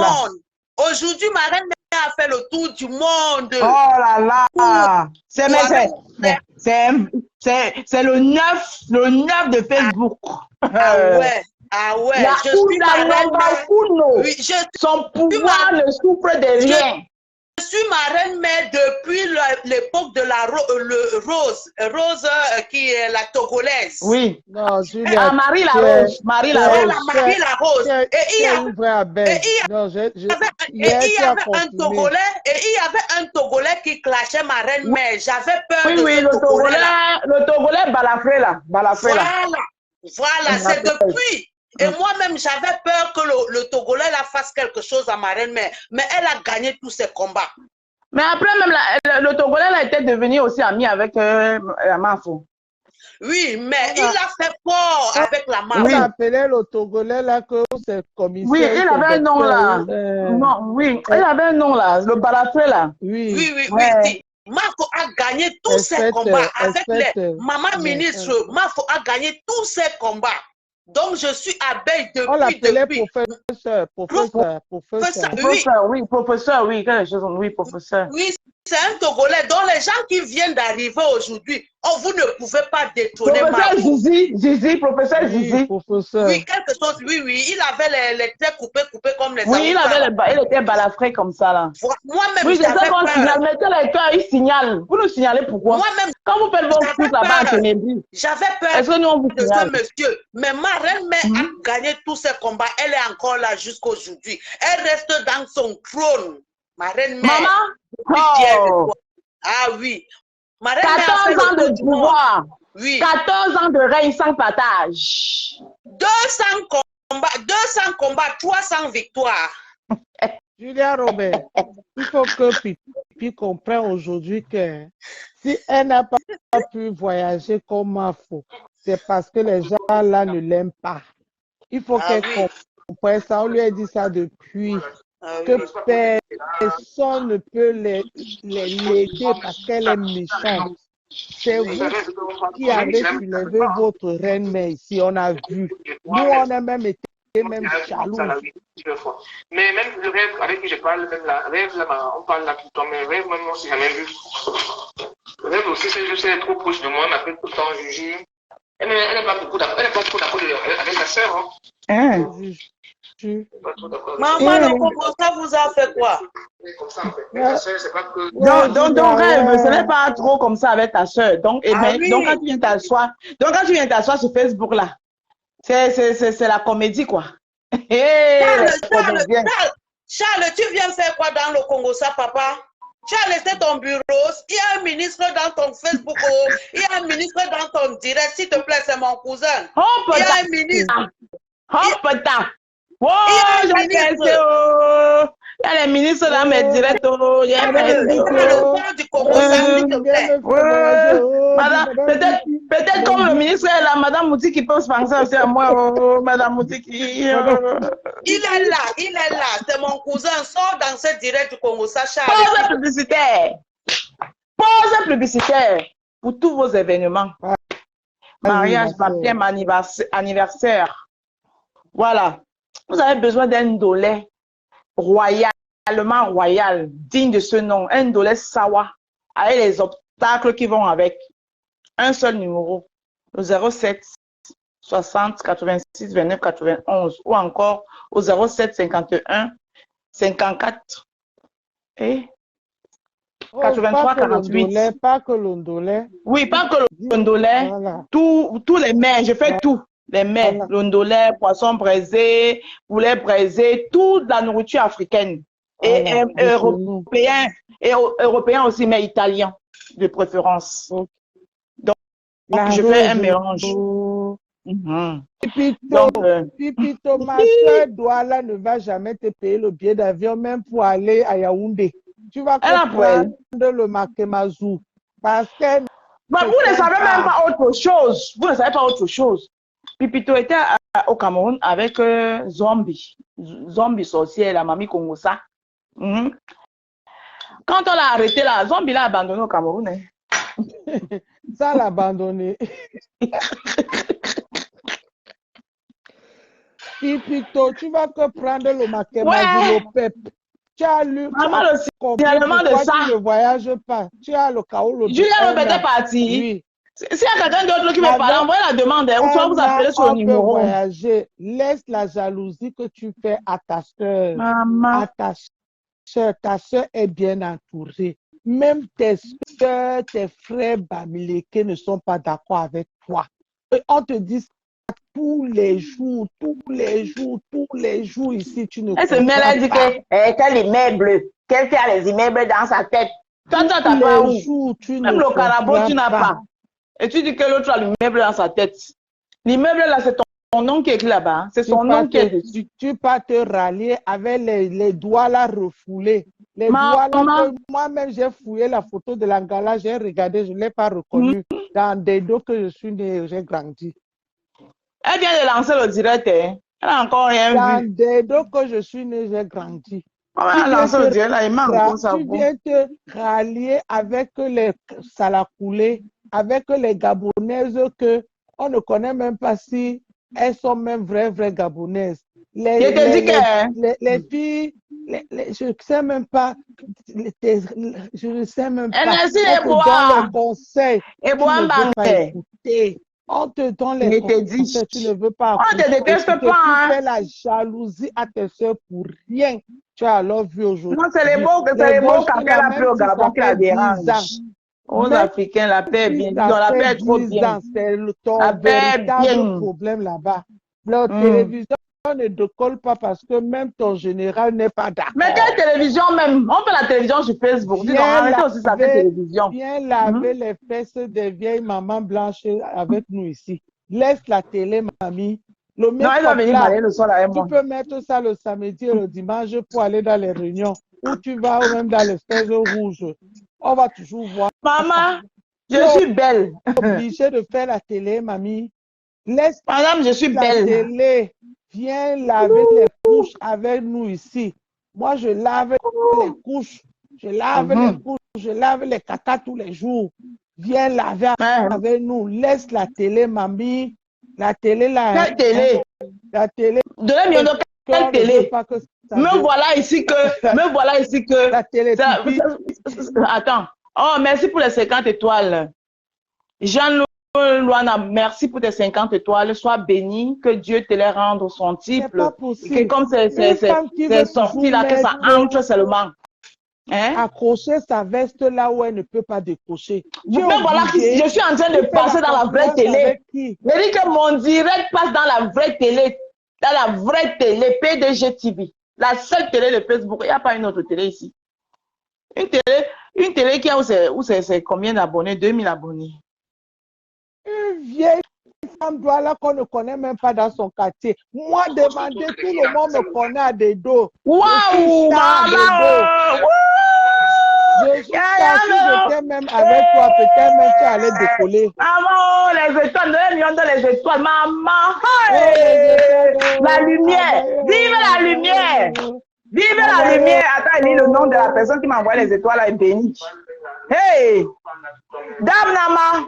Aujourd'hui, ma reine-mère a fait le tour du monde. Oh là là. C'est le 9 de Facebook. Ah ouais. Je suis ma reine-mère. Oui, son pouvoir ne souffre de rien. suis marraine-mère depuis l'époque de la Rose, qui est la Togolaise. Oui. Non, Julia, Marie la Rose. Marie la Rose. Marie la Rose. Et il y a un Togolais qui clashait ma reine-mère. J'avais peur de ce Togolais-là. Le Togolais Balafré là. Voilà, c'est depuis. Et moi-même, j'avais peur que le Togolais là fasse quelque chose à ma reine-mère. Mais elle a gagné tous ses combats. Mais après, même le Togolais là était devenu aussi ami avec la Mafo. Oui, mais il a fait fort avec la Mafo. On appelait le Togolais là que c'est commissaire. Oui, il avait un nom là. Non, oui, il avait un nom là, le Balafré là. Oui. Mafo a gagné tous ses combats avec les mamans ministres. Mafo a gagné tous ses combats. Donc, je suis abeille depuis. On l'appelait professeur, oui, quelque chose, oui, professeur. Oui, c'est un Togolais. Donc, les gens qui viennent d'arriver aujourd'hui, vous ne pouvez pas détrôner Professeur Zizi, professeur Zizi. Oui, quelque chose, oui. Il avait les traits coupés comme les Oui, il était balafré comme ça, là. Moi-même, oui, c'est ça qu'on signale. Mettez les cœurs, il signale. Vous nous signalez pourquoi? Moi-même, quand vous faites vos trucs là-bas en Ténébris. J'avais peur de ce monsieur. Mais ma reine-mère a gagné tous ses combats. Elle est encore là jusqu'aujourd'hui. Elle reste dans son trône. Ma reine-mère. Maman? Ah oui. 14 ans de pouvoir. Oui. 14 ans de règne sans partage. 200 combats, 300 victoires. Julia Robert, il faut que Pipi comprenne aujourd'hui que si elle n'a pas pu voyager comme Mafo, c'est parce que les gens là ne l'aiment pas. Il faut qu'elle comprenne ça. On lui a dit ça depuis. Que personne ne peut l'aider parce qu'elle est méchante. C'est vous qui avez soulevé votre reine-mère ici, on a vu. Nous, on a même été jaloux. Mais même le rêve avec qui je parle, même la rêve, là, on parle là tout le temps, mais rêve, même moi, si jamais vu. Le rêve aussi, c'est juste, elle est trop proche de moi, on m'appelle tout le temps Juju. Elle n'est pas trop d'accord avec sa sœur. Maman, le Congo, ça vous a fait quoi? Donc rêve, ce n'est pas trop comme ça avec ta soeur. Donc quand tu viens t'asseoir, sur Facebook là, c'est la comédie quoi. Charles, tu viens faire quoi dans le Congo, ça, papa? Tu as laissé ton bureau, il y a un ministre dans ton Facebook, il y a un ministre dans ton direct, s'il te plaît, c'est mon cousin. Il y a un ministre. Oh, il y a les ministres dans mes directs. Il y a peut-être comme le ministre est là, Madame Mouti qui peut se penser aussi à moi, Madame Mouti qui... Il est là, c'est mon cousin, sort dans ce direct du Congo, Sacha. Pause publicitaire pour tous vos événements. Mariage, baptême, anniversaire. Voilà. Vous avez besoin d'un dolé royalement royal, digne de ce nom, un dolé sawa, avec les obstacles qui vont avec. Un seul numéro, le 07 60 86 29 91 ou encore au 07 51 54 et 83 48. Pas que l'ondolé. Oui, pas que l'ondolé. Voilà. Tous les mets, je fais tout. Les mets, voilà. L'ondolé, poisson braisé, poulet braisé, toute la nourriture africaine. Et européen aussi, mais italien de préférence. Okay. Donc je fais un mélange. Pipito, ma soeur Douala ne va jamais te payer le billet d'avion, même pour aller à Yaoundé. Tu vas comprendre le Makemazou. Parce que... vous ne savez même pas autre chose. Vous ne savez pas autre chose. Pipito était au Cameroun avec Zombie sorcière, la mamie Congosa. Quand on l'a arrêté là, Zombie l'a abandonné au Cameroun. Hein. Ça l'a abandonné. Pipito, tu vas que prendre le Makemazou, le PEP. Tu as lu signalement de ça. Tu ne voyages pas. Tu as le chaos. Julien Robert est parti. Oui. S'il y a quelqu'un d'autre qui veut parler, envoyez la demande. Ou soit vous appelez sur le numéro. Voyager. Laisse la jalousie que tu fais à ta soeur. Maman. À ta ta soeur est bien entourée. Même tes soeurs, tes frères Bamileke ne sont pas d'accord avec toi. Et on te dit ça tous les jours, tous les jours, tous les jours ici, tu ne Elle se met là, elle dit comprends pas. qu'elle immeuble, qu'elle fait les immeubles dans sa tête. Toi, tu n'as Tous pas où? les jours, tu Même ne le carabo, tu n'as comprends pas. Et tu dis que l'autre a l'immeuble dans sa tête. L'immeuble là, c'est ton nom qui est écrit là-bas. Hein. C'est son nom qui est dessus. Tu vas te rallier avec les doigts là refoulés. Les doigts là Maman, que moi-même j'ai fouillé la photo de l'Angala, j'ai regardé, je ne l'ai pas reconnu. Dans des dos que je suis né, j'ai grandi. elle vient de lancer le direct. Hein. Elle n'a encore rien Dans vu. des dos que je suis né, j'ai grandi. Comment elle a lancé le direct là? Il manque encore ça. Tu viens te rallier avec les Salakoulés, avec les Gabonaises que on ne connaît même pas si elles sont même vraies Gabonaises. Les filles, je ne sais même pas, je ne sais même pas. On te donne les conseils, tu ne veux pas écouter. On te donne les conseils, tu ne veux pas écouter. On ne déteste pas. Tu fais la jalousie à tes soeurs pour rien. Tu as alors vu aujourd'hui. Non, c'est les beaux quand elle a pris au Gabon qui la dérange. Aux Africains, la paix est bien. La paix est trop bien. C'est ton véritable problème là-bas. La télévision ne décolle pas parce que même ton général n'est pas d'accord. Mais quelle télévision même? On fait la télévision sur Facebook. Dis donc, arrêtez aussi sa télévision. Viens laver les fesses des vieilles mamans blanches avec nous ici. Laisse la télé, mamie. Non, elle va venir parler le soir avec moi. Tu peux mettre ça le samedi et le dimanche pour aller dans les réunions ou tu vas ou même dans les fraises rouges. On va toujours voir. Maman, je suis belle. Tu es obligée de faire la télé, mamie. Laisse Madame, je suis belle. La télé. Viens laver les couches avec nous ici. Moi, je lave les couches. Je lave les couches. Je lave les caca tous les jours. Viens laver avec nous. Laisse la télé, mamie. La télé, là. Quelle télé? La télé. Donnez-moi donc quelle télé? Me voilà ici que. La télé. Attends. Oh, merci pour les 50 étoiles. Jean-Louana, merci pour tes 50 étoiles. Sois béni, que Dieu te les rende au centuple. Que comme c'est sorti là, que ça entre seulement. Hein? Accrocher sa veste là où elle ne peut pas décrocher. Mais voilà, je suis en train de passer dans la vraie télé. Je dis que mon direct passe dans la vraie télé. Dans la vraie télé, PDG TV. La seule télé de Facebook. Il n'y a pas une autre télé ici. Une télé qui a où c'est combien d'abonnés? 2000 abonnés. Une vieille femme là qu'on ne connaît même pas dans son quartier. Moi, demander, tout le monde me connaît à des dos. Waouh, maman! Je suis j'étais même avec toi, peut-être même tu allais décoller. Maman, les étoiles, les étoiles, maman! Hey! La lumière! Vive la lumière! Vive la lumière! Attends, il dit le nom de la personne qui m'a envoyé les étoiles là est béni. Hey! Dame Nama!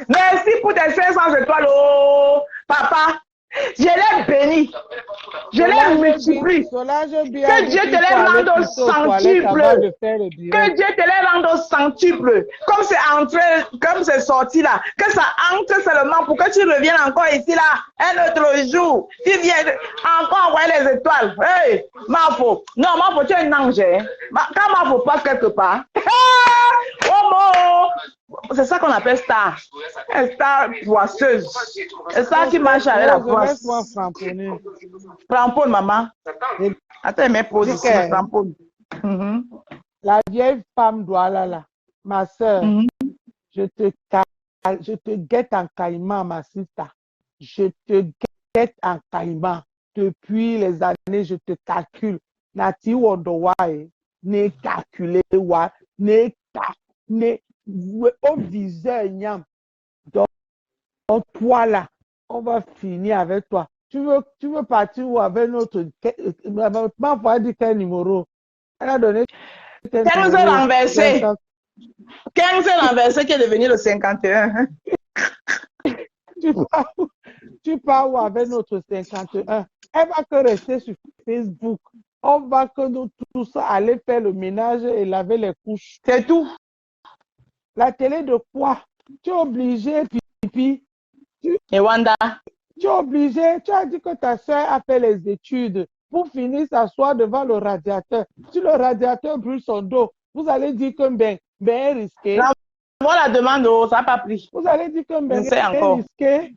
Merci pour tes 500 étoiles, oh papa! Je l'ai béni. Je l'ai multiplié. Que Dieu te les rende au centuple. Que Dieu te les rende au centuple. Comme c'est entré, comme c'est sorti là. Que ça entre seulement pour que tu reviennes encore ici là. Un autre jour. Tu viens encore envoyer les étoiles. Hey, Mafo. Non, Mafo, tu es un ange. Hein? Quand Mafo passe quelque part. C'est ça qu'on appelle star. Une star poisseuse. Une star qui marche avec la poisse. Framponne, maman. Attends, mais pose ici, framponne. La vieille femme Douala là, ma soeur, je te guette en caïman, ma sister. Je te guette en caïman. Depuis les années, je te calcule. Nati Wondowae, ne calculé wa, ne au viseur, donc toi là, on va finir avec toi. Tu veux partir ou avec notre. Ma foi dit quel numéro? Elle a donné. 15 renversé. 15 renversé qui est devenu le 51. Tu pars où avec notre 51? Elle va que rester sur Facebook. On va que nous tous aller faire le ménage et laver les couches. C'est tout. La télé de quoi? Tu es obligé, Pipi. Et Wanda? Tu es obligé. Tu as dit que ta soeur a fait les études. pour finir s'asseoir devant le radiateur. Si le radiateur brûle son dos, vous allez dire que ben est risqué. Moi, la demande, oh, ça n'a pas pris. Vous allez dire que ben sais est encore. risqué.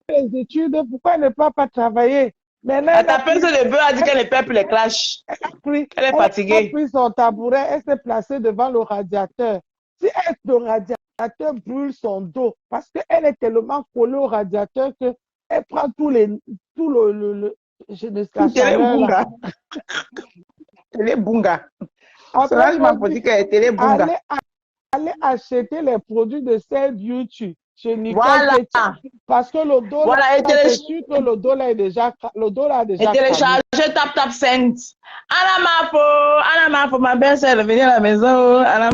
Les études, pourquoi ne pas travailler? Maintenant, Elle t'appelle sur le beurre, a dit qu'elle ne perd plus les clashs. Elle est fatiguée. Elle a pris son tabouret, elle s'est placée devant le radiateur. Si le radiateur brûle son dos, parce qu'elle est tellement collée au radiateur qu'elle prend tout le je ne sais pas. Télé bunga. Cela, je m'en dis qu'elle est télé bunga. Allez acheter les produits de Save YouTube chez Nicole. Voilà. Parce que le dos, voilà, c'est sûr que le dos là est déjà, et télécharger tap send. Anna Mafo, ma belle-sœur est venue à la maison. Anna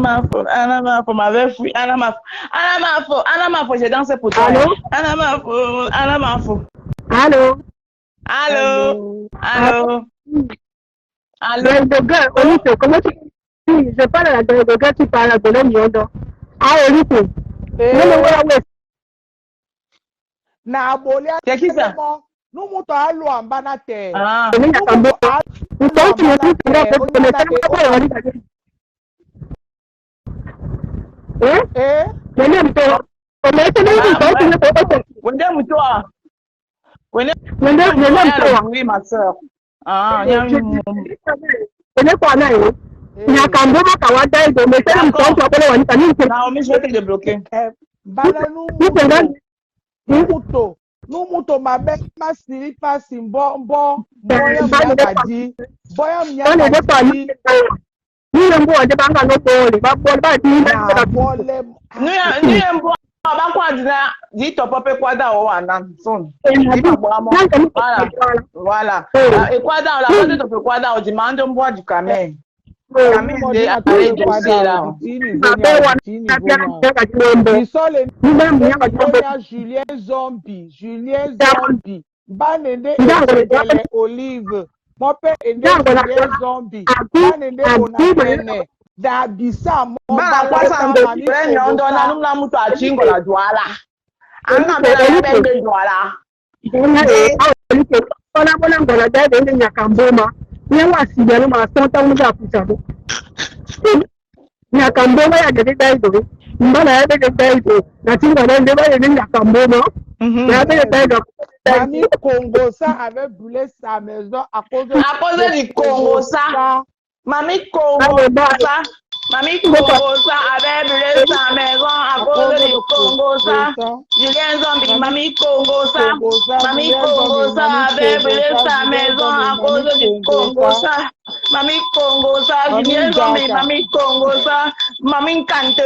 Mafo m'avait fui. Anna Mafo, j'ai dansé pour toi. Allô? Anna Mafo. Allô? Olito, comment tu dis? Je parle à la gars, tu parles à Bono Miondo. Ah, Olito. C'est qui ça? Nous montons à l'ouambana terre. Ah. Oui, ma soeur. Ah, Naomi, je vais te débloquer. Nous moutons ma belle, ma siri passe bon, boya miagadi. Voilà. Et quoi dans la porte de quoi dans on demande de boire du camel. Julien Zombie. Banende et Olive. Mon père est né Julien Zombie. Banende Bonapene. D'Abissa, mon Mamie Congosa avait brûlé sa maison à cause du Congosa. Mamie Congosa avait brûlé sa maison à cause du Congosa. Julien Zombie, Mamie Congosa avait brûlé sa maison à cause du Congosa. Mamie Congosa, Julien Zombie, Mamie Congosa, Mamie Kante.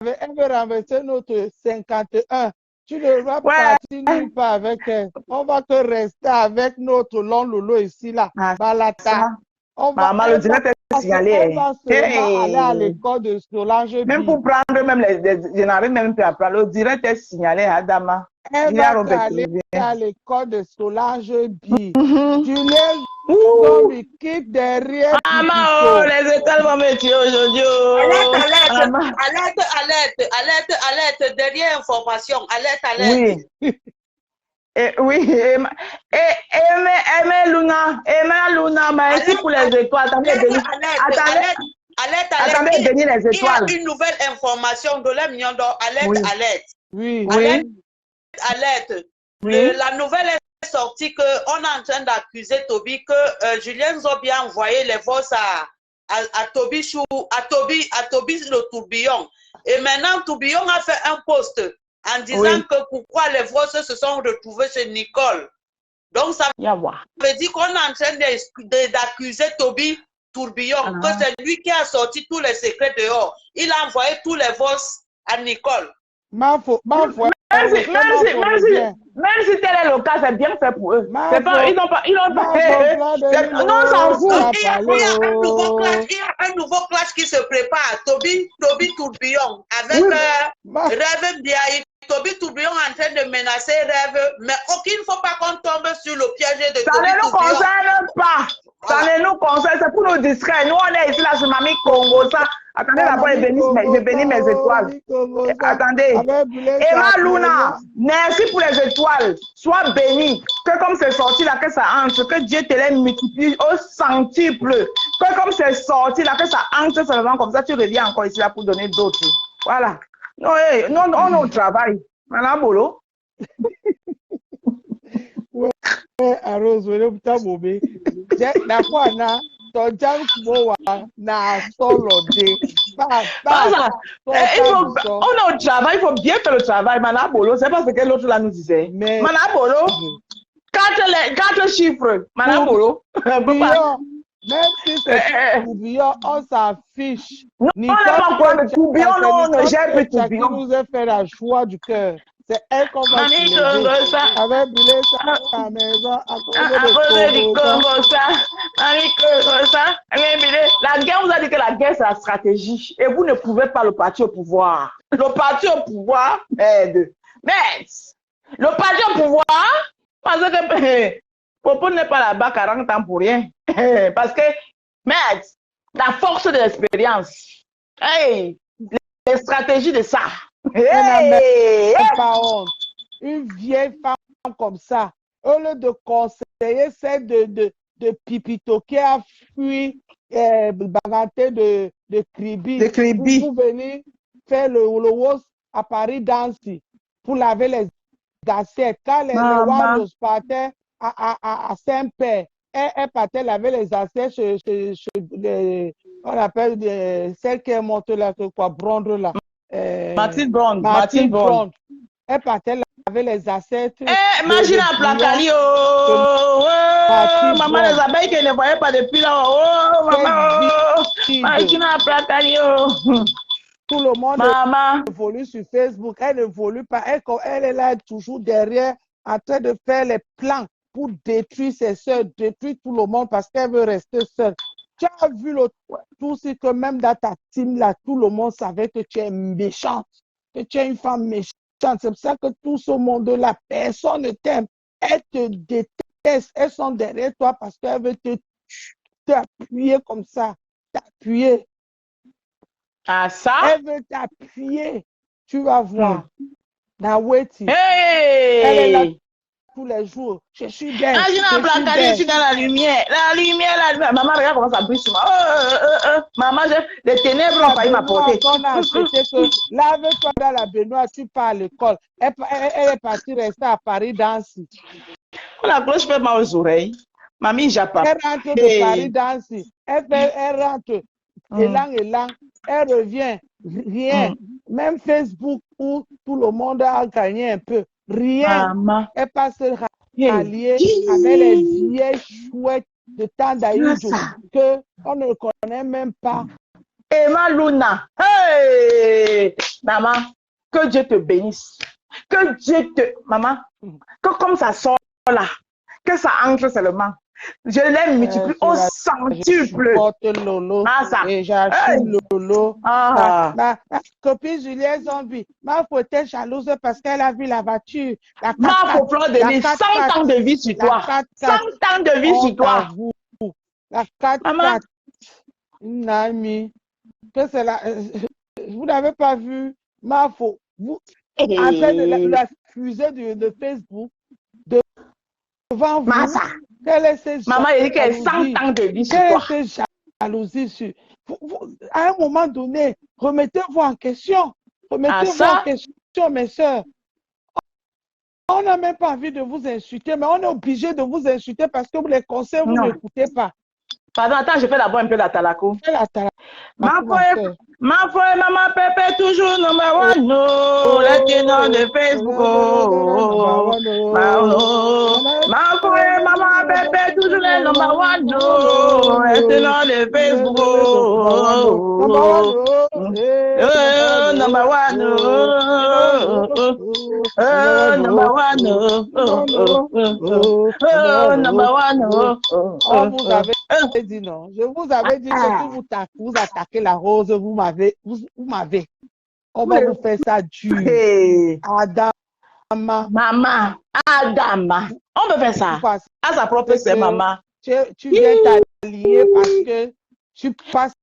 Elle veut renverser notre 51. Tu ne vas pas partir pas avec elle. On va te rester avec notre long lolo ici là. Balata. On va aller à l'école de Solange. Même pour prendre même je n'arrive même plus à prendre. Le direct est signalé à Adama. Elle va aller à l'école de Solange B. Julien Zombie quitte derrière. Maman, les écoles vont me tuer aujourd'hui. Alerte, dernière information. Alerte. Oui. Aimez Luna, merci pour les étoiles. Attendez, Denis, les étoiles. Il y a une nouvelle information de l'Emiondo. Alerte. Oui. Alerte. La nouvelle est sortie qu'on est en train d'accuser Toby que Julien Zombie a envoyé les voix à Toby le tourbillon. Et maintenant, Tourbillon a fait un post en disant que pourquoi les voix se sont retrouvées chez Nicole. Donc, ça veut dire qu'on est en train d'accuser Toby Tourbillon, que c'est lui qui a sorti tous les secrets dehors. Il a envoyé tous les voix à Nicole. Merci. Même si tel est le cas, c'est bien fait pour eux. Ma C'est pas, ils n'ont pas, non, on s'en fout. Il y a un nouveau clash qui se prépare. Toby Tourbillon avec Rêve Biaï. Toby Tourbillon en train de menacer Rêve. Mais il ne faut pas qu'on tombe sur le piège de Ça Toby ne nous Tourbillon. concerne pas. Ça ne nous concerne. C'est pour nous distraire. Nous, on est ici là sur Mamie Congo. Ça. Attendez d'abord, je bénis mes étoiles. Attendez. Emma Luna, merci pour les étoiles. Sois béni. Que comme c'est sorti là, que ça entre. Que Dieu te les multiplie au centuple. Que comme c'est sorti là, que ça entre seulement comme ça, tu reviens encore ici là pour donner d'autres. Voilà. Non, on est au travail. Madame Bolo. Arose, we don't tell me. Na kwa na to jam mo na solo de. On est au travail, il faut bien faire le travail. Madame Bolo, c'est pas ce que l'autre là nous disait. Madame Bolo, 4 chiffres. Madame Bolo. Même si c'est tourbillon, on s'affiche. Non, on n'a pas quoi de tourbillon, non, on ne gère plus tourbillon. Qui nous a fait la joie du cœur. C'est elle qu'on va soulever. Avec brûlé ça à la maison à cause du Congo, ça. La guerre, vous a dit que la guerre, c'est la stratégie. Et vous ne pouvez pas le parti au pouvoir. Le parti au pouvoir aide. Mais le parti au pouvoir, parce que Popo n'est pas là-bas 40 ans pour rien. Parce que, la force de l'expérience, les stratégies de ça. Pas honte. Une vieille femme comme ça, au lieu de conseiller celle de Pipito qui a fui Baganté de Kribi. Vous venez faire le WOS à Paris Dancy pour laver les assiettes. Quand les Warriors partaient à Saint-Père, elle partait laver les assiettes chez on appelle celle qui est montée là, quoi, Brondre là. Martine Brond. Elle partait laver les assiettes. Imagine à Placali. Maman, les abeilles qu'elle ne voyait pas depuis là. Maman. Imagine à Placali. Tout le monde évolue sur Facebook. Elle n'évolue pas. Elle est là toujours derrière en train de faire les plans pour détruire ses soeurs, détruire tout le monde parce qu'elle veut rester seule. Tu as vu tout ce que même dans ta team là, tout le monde savait que tu es méchante, que tu es une femme méchante. C'est pour ça que tout ce monde-là, personne ne t'aime. Elles te détestent. Elles sont derrière toi parce qu'elles veulent t'appuyer comme ça. T'appuyer. Ah ça? Elles veulent t'appuyer. Tu vas voir. Naweti. Elle est là tous les jours. Je suis belle. Je suis dans la lumière. La lumière. Maman, regarde comment ça brille sur moi. Maman, les ténèbres ont failli m'apporter. Lave-toi dans la baignoire, tu pars à l'école. Elle est partie rester à Paris Dancy. La cloche fait mal aux oreilles. Mamie, j'apprends. Elle rentre de Paris Dancy. Elle rentre. Élan. Elle revient. Rien. Même Facebook où tout le monde a gagné un peu. Rien. Maman. Elle passe rallier avec les vieilles chouettes de temps d'Aïdjo que on ne connaît même pas. Emma Luna. Hey! Maman, que Dieu te bénisse. Que Dieu te... Maman, que comme ça sort là, que ça entre seulement. Je l'ai multiplié au centuple. Lolo. Et j'achète Lolo. Ma copine Juliette Zombie. Ma faute est jalouse parce qu'elle a vu la voiture. Ma faute de vie. 100 ans de vie sur toi. 100 ans de vie sur toi. La 4-4. Une amie. Que c'est la... Vous n'avez pas vu ma faute. Vous, après la fusée de Facebook, devant vous. Maman, elle dit qu'elle a 100 ans de vie sur toi. Quelle est cette jalousie sur... À un moment donné, remettez-vous en question. Remettez-vous en question, mes soeurs. On n'a même pas envie de vous insulter, mais on est obligé de vous insulter parce que vous les conseils, vous n'écoutez pas. Pardon, attends, je fais d'abord un peu la talako. Ma foi, maman, pépé, toujours number one, no. La tenant de Facebook, Ma foi, maman, pépé, toujours le number one, no. La tenant de Facebook, number one, no. number one, number one, On vous avait dit non. Je vous avais dit que si vous attaquez la rose, vous m'avez. On va vous faire ça dur. Adama. Maman, Adama. On peut faire ça. À sa propre sœur, maman. Tu viens t'allier parce que tu passes.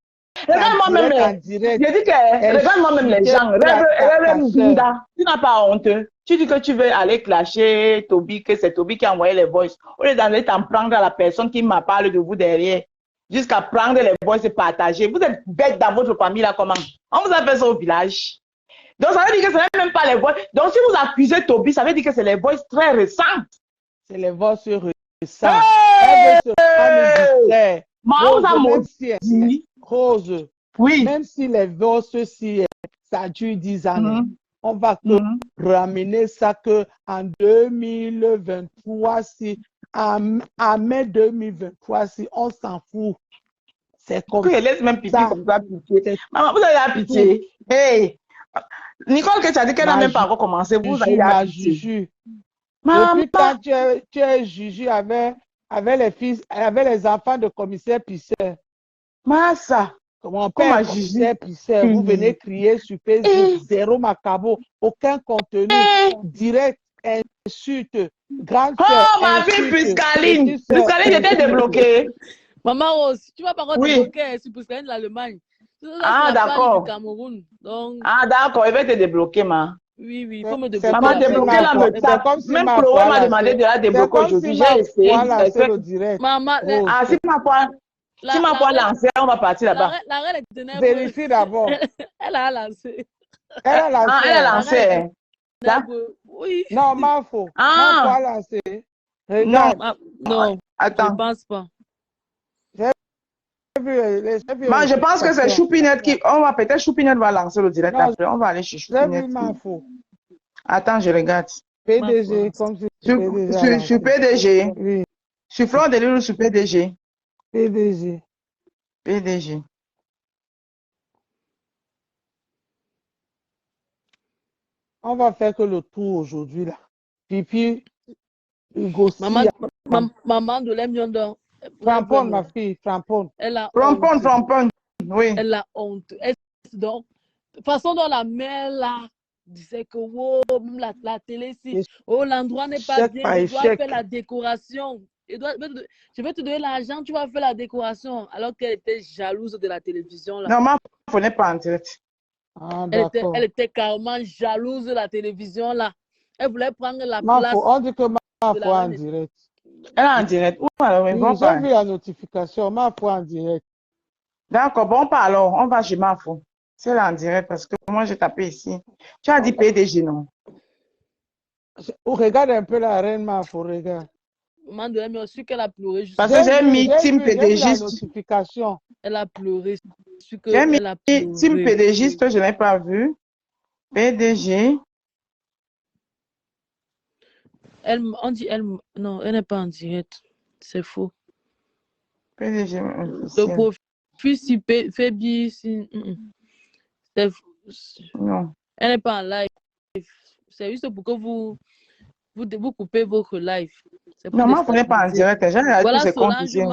Regarde-moi même j'ai dit que regarde-moi même les gens. Tu n'as pas honte. Tu dis que tu veux aller clasher Toby, que c'est Toby qui a envoyé les voices. Au lieu d'aller t'en prendre à la personne qui m'a parlé de vous derrière, jusqu'à prendre les voices et partager. Vous êtes bête dans votre famille là, comment? On vous a fait ça au village. Donc ça veut dire que ce n'est même pas les voices. Donc si vous accusez Toby, ça veut dire que c'est les voices très récentes. C'est les voices récentes. Elle veut se prendre. Rose a maudit. Rose. Oui. Même si les voices, si ça dure 10 années, on va ramener ça que en 2023, si en mai 2023, si on s'en fout. C'est comme ça. Laisse même pitié comme ça, pitié. Maman, vous avez la pitié. Hey. Nicole, que tu as dit qu'elle n'a même pas encore commencé. Vous avez la pitié. Depuis quand tu es Juju avec les enfants de commissaire Pisseur. Massa. Mon père commissaire Pisseur, vous venez crier sur Facebook, zéro macabo, aucun contenu, direct, insulte, grande soeur. Oh, ma fille Puscaline. Puscaline était débloquée. Maman Rose, tu vas pas encore débloquer sur Puscaline de l'Allemagne. Ah, d'accord. Donc... Ah, d'accord, il va te débloquer, ma. Oui, il faut me débloquer. Maman, débloquer la me même Pro m'a demandé de la débloquer aujourd'hui. J'ai essayé. Maman, ah, si ma foi lancée, on va partir là-bas. Vérifie d'abord. Elle a lancé. Elle a lancé. Ah, elle a lancé. Oui. Non, ma foi. Ah. Ma foi lancé. Regarde. Non, attends. Je ne pense pas. Moi, je pense que c'est Choupinette qui. On va peut-être Choupinette va lancer le direct après. On va aller chez Choupinette. Attends, je regarde. PDG, comme si je suis PDG. Oui. Je suis Fleur de Lille, je suis PDG. PDG. PDG. On va faire que le tour aujourd'hui là. Puis Hugo. Maman de l'Emyondon. Frampon, ma fille, frampon. Elle a Frampon. Oui. Elle a honte. Donc, de toute façon, dans la mère là, disait que la télé, si l'endroit n'est pas bien, tu dois faire la décoration. Je vais te donner l'argent, tu vas faire la décoration. Alors qu'elle était jalouse de la télévision là. Non, ma fille n'est pas en direct. Ah, elle était carrément jalouse de la télévision là. Elle voulait prendre la place. On dit que ma foi en direct. Elle est en direct. Où alors? Oui, j'ai vu la notification, ma foi en direct. D'accord, bon, alors, on va chez ma foi. C'est là en direct parce que moi j'ai tapé ici. Tu as dit PDG, non? Regarde un peu la reine, ma foi, regarde. Maman de l'ami aussi qu'elle a pleuré. Parce que j'ai mis Team PDG. Notification. Elle a pleuré. J'ai mis Team PDG que je n'ai pas vu. PDG. Non, elle n'est pas en direct. C'est faux. PDG. Le profil fait bien. Non. Elle n'est pas en live. C'est juste pour que vous coupez votre live. Non, moi, vous n'êtes pas en direct. Voilà, c'est compliqué.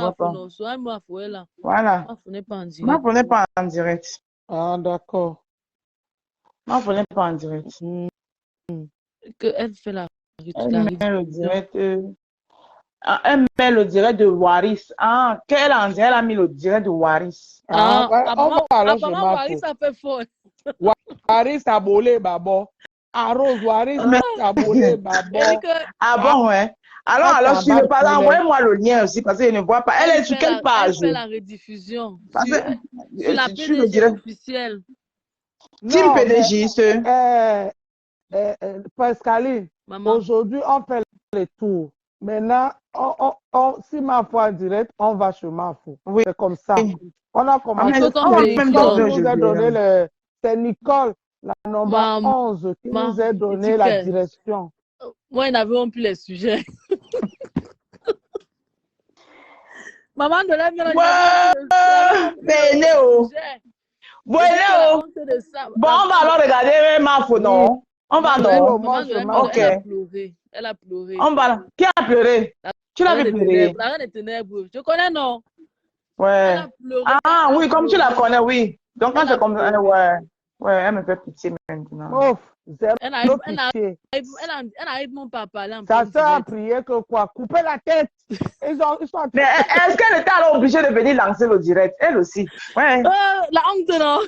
Voilà. Voilà. Vous n'êtes pas en direct. Moi, vous n'êtes pas en direct. Ah, d'accord. Moi, vous n'êtes pas en direct. Elle fait la elle met le direct. Elle met le direct de Waris. Ah, qu'elle a en direct, elle a mis le direct de Waris. Apparemment, Waris a fait fort. Waris a bolé, babo. Arrose, Waris a bolé, babo. Ah bon, ouais. Alors, si je parle, envoyez-moi le lien aussi parce que je ne vois pas. Elle est sur quelle page? Elle fait la rediffusion. Sur la PDG officielle. Team PDG, Pascaline, aujourd'hui, on fait les tours. Maintenant, si ma foi en direct, on va chez ma foi. Oui. C'est comme ça. On a commencé. C'est Nicole, la number 11, qui nous a donné la direction. Moi, ils n'avaient plus les sujets. Maman de la mienne. Bon, on va alors regarder ma photo, non? On va Oui, non. moi, Maman je Noël, mange. elle a Ok. pleuré. Elle a pleuré. On va. Qui a pleuré? Tu l'as La vu reine des pleurer? ténèbres. La reine des ténèbres. Je connais, non? Elle Ouais. a pleuré. Ah Elle a oui, comme tu la pleuré. connais, oui. Donc quand Elle c'est a comme pleuré. ouais. Ouais, elle me fait pitié maintenant. Ouf, zéro Elle n'arrive pitié. même pas à parler en Sa pleine soeur a direct. prié que quoi? Couper la tête. Ils sont en Mais train est-ce qu'elle était alors obligée de venir lancer le direct? Elle aussi. Ouais. La honte, non?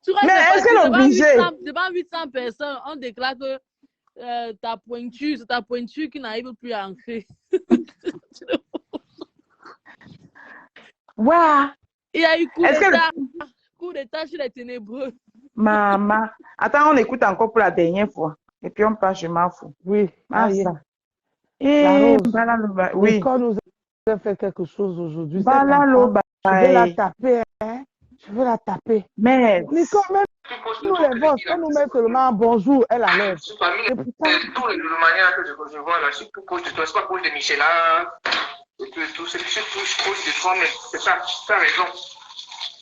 Tu crois Mais que c'est est-ce qu'elle est obligée? devant 800 personnes, on déclare que c'est ta pointure qui n'arrive plus à ancrer. Ouais. Il y a eu Est-ce que coup d'état chez les ténébreux. maman, attends, on écoute encore pour la dernière fois. Et puis on passe, je m'en fous. Oui, Ah, aïe. ça. La Et Rose, Balaloba, oui. l'école nous a fait quelque chose aujourd'hui. Cette Balaloba, enfant, je vais la taper, hein. Je vais la taper. mais Nicole, même nous les bosses, elle nous met seulement un bonjour, elle enlève. Et pourtant, Tout le manière que je vois là, je suis plus proche de toi, c'est pas proche de Michela, et tout, c'est plus proche de toi, mais c'est ça, tu as raison.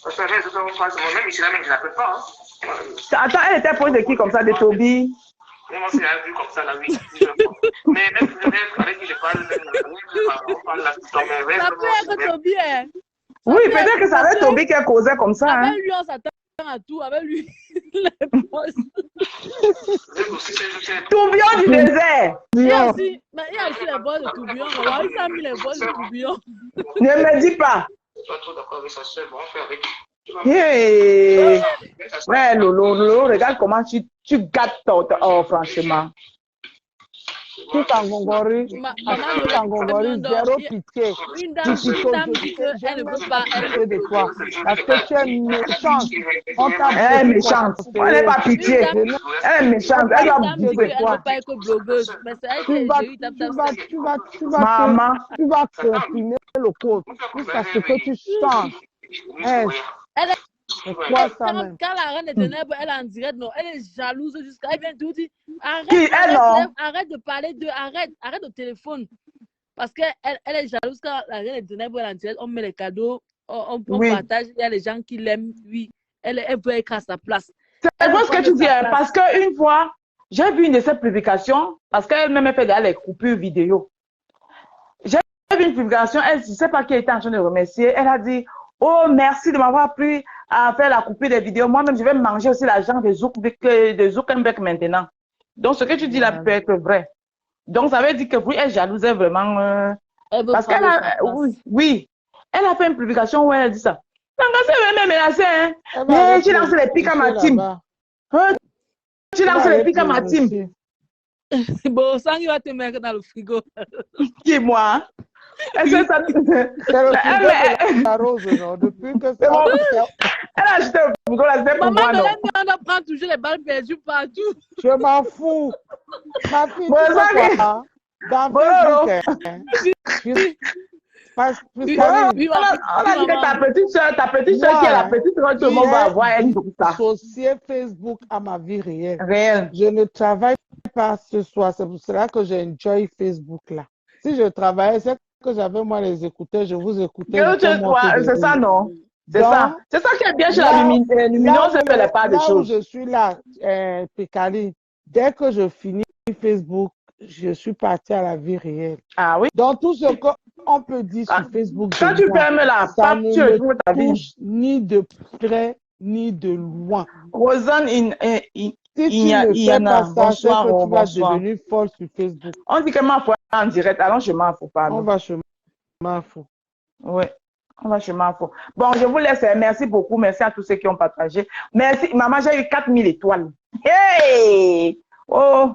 Parce que moi-même, Michela, même, je l'appelle pas. Hein. attends, elle était proche de qui comme ça, de Toby? Moi, c'est un vu comme ça, là, oui. Mais même le rêve, avec qui je parle, on parle là, dans mes rêves. Ça peut être Toby, hein. Oui, peut-être que ça avait Toby qu'elle causait comme ça. Hein. Avec lui, on s'attend à tout. Avec lui, Tourbillon du désert. il y a aussi les boss de tourbillon. Il a mis les boss de tourbillon. Ne me dis pas. Je suis pas trop d'accord avec sa soeur, bon, on fait avec. Hey. Ouais, Lolo, regarde comment tu gâtes oh, franchement. tout en gongori, tout en gongori, zéro pitié. Une dame dit qu'elle ne veut pas Pitié de toi. Parce que tu es méchante. On t'a Elle est méchante. On n'est pas pitié. Elle est méchante. Elle va Une dame dit bouffer. qu'elle ne veut pas être blogueuse. Mais c'est elle Maman. tu vas comprimer le code jusqu'à ce que tu changes. C'est quoi ça même? Quand la reine des ténèbres, elle est en direct, non, elle est jalouse jusqu'à elle vient tout dire. Arrête de parler de, arrête au téléphone. Parce qu'elle est jalouse quand la reine des ténèbres elle est en direct, on met les cadeaux, on partage, il y a les gens qui l'aiment, oui. Elle veut être à sa place. C'est vrai ce que tu dis, parce qu'une fois, j'ai vu une de ses publications, parce qu'elle-même fait les coupures vidéo. J'ai vu une publication, elle ne sait pas qui était en train de remercier, elle a dit, oh, merci de m'avoir pris à faire la coupure des vidéos. Moi-même, je vais manger aussi l'argent de Zuckerberg maintenant. Donc, ce que tu dis là peut être vrai. Donc, ça veut dire que oui, elle jalousait vraiment. Parce qu'elle a, oui, elle a fait une publication où elle dit ça. Donc, c'est même menacé, hein. Mais tu lances les pics à ma team. Tu lances les pics à ma team. Bon, sang, il va te mettre dans le frigo. Qui, moi? Est-ce que ça... C'est la Rose, non? Depuis que ça... Bon. Elle a acheté le frigo, là, c'était pour moi, non? Maman, on prend toujours les balles perdues partout. Je m'en fous. Ma fille, tu sais quoi? Dans Facebook, on a dit que ta petite soeur qui est la petite soeur, tout le monde va avoir elle comme ça. Associer Facebook à ma vie réelle. Je ne travaille pas ce soir. C'est pour cela que j'ai enjoy Facebook là. Si je travaillais, c'est que j'avais moi les écouteurs, je vous écoutais. C'est ça, non? C'est ça. C'est ça qui est bien chez la Luminon, c'est qu'elle n'a pas de choses. Je suis là, Pécali. Dès que je finis Facebook, je suis partie à la vie réelle. Ah oui? Donc tout ce qu'on peut dire sur Facebook, quand tu fermes la ça porte, ne tu retrouves ta vie. touche ni de près ni de loin. Rosanne, si tu ne fais pas ça, c'est que tu vas devenir folle sur Facebook. On dit que m'en faut en direct, alors je m'en fous pas. On va chez m'en fous. Oui, on va chez m'en fous. Bon, je vous laisse. Merci beaucoup. Merci à tous ceux qui ont partagé. Merci. Maman, j'ai eu 4000 étoiles. Hey! Oh!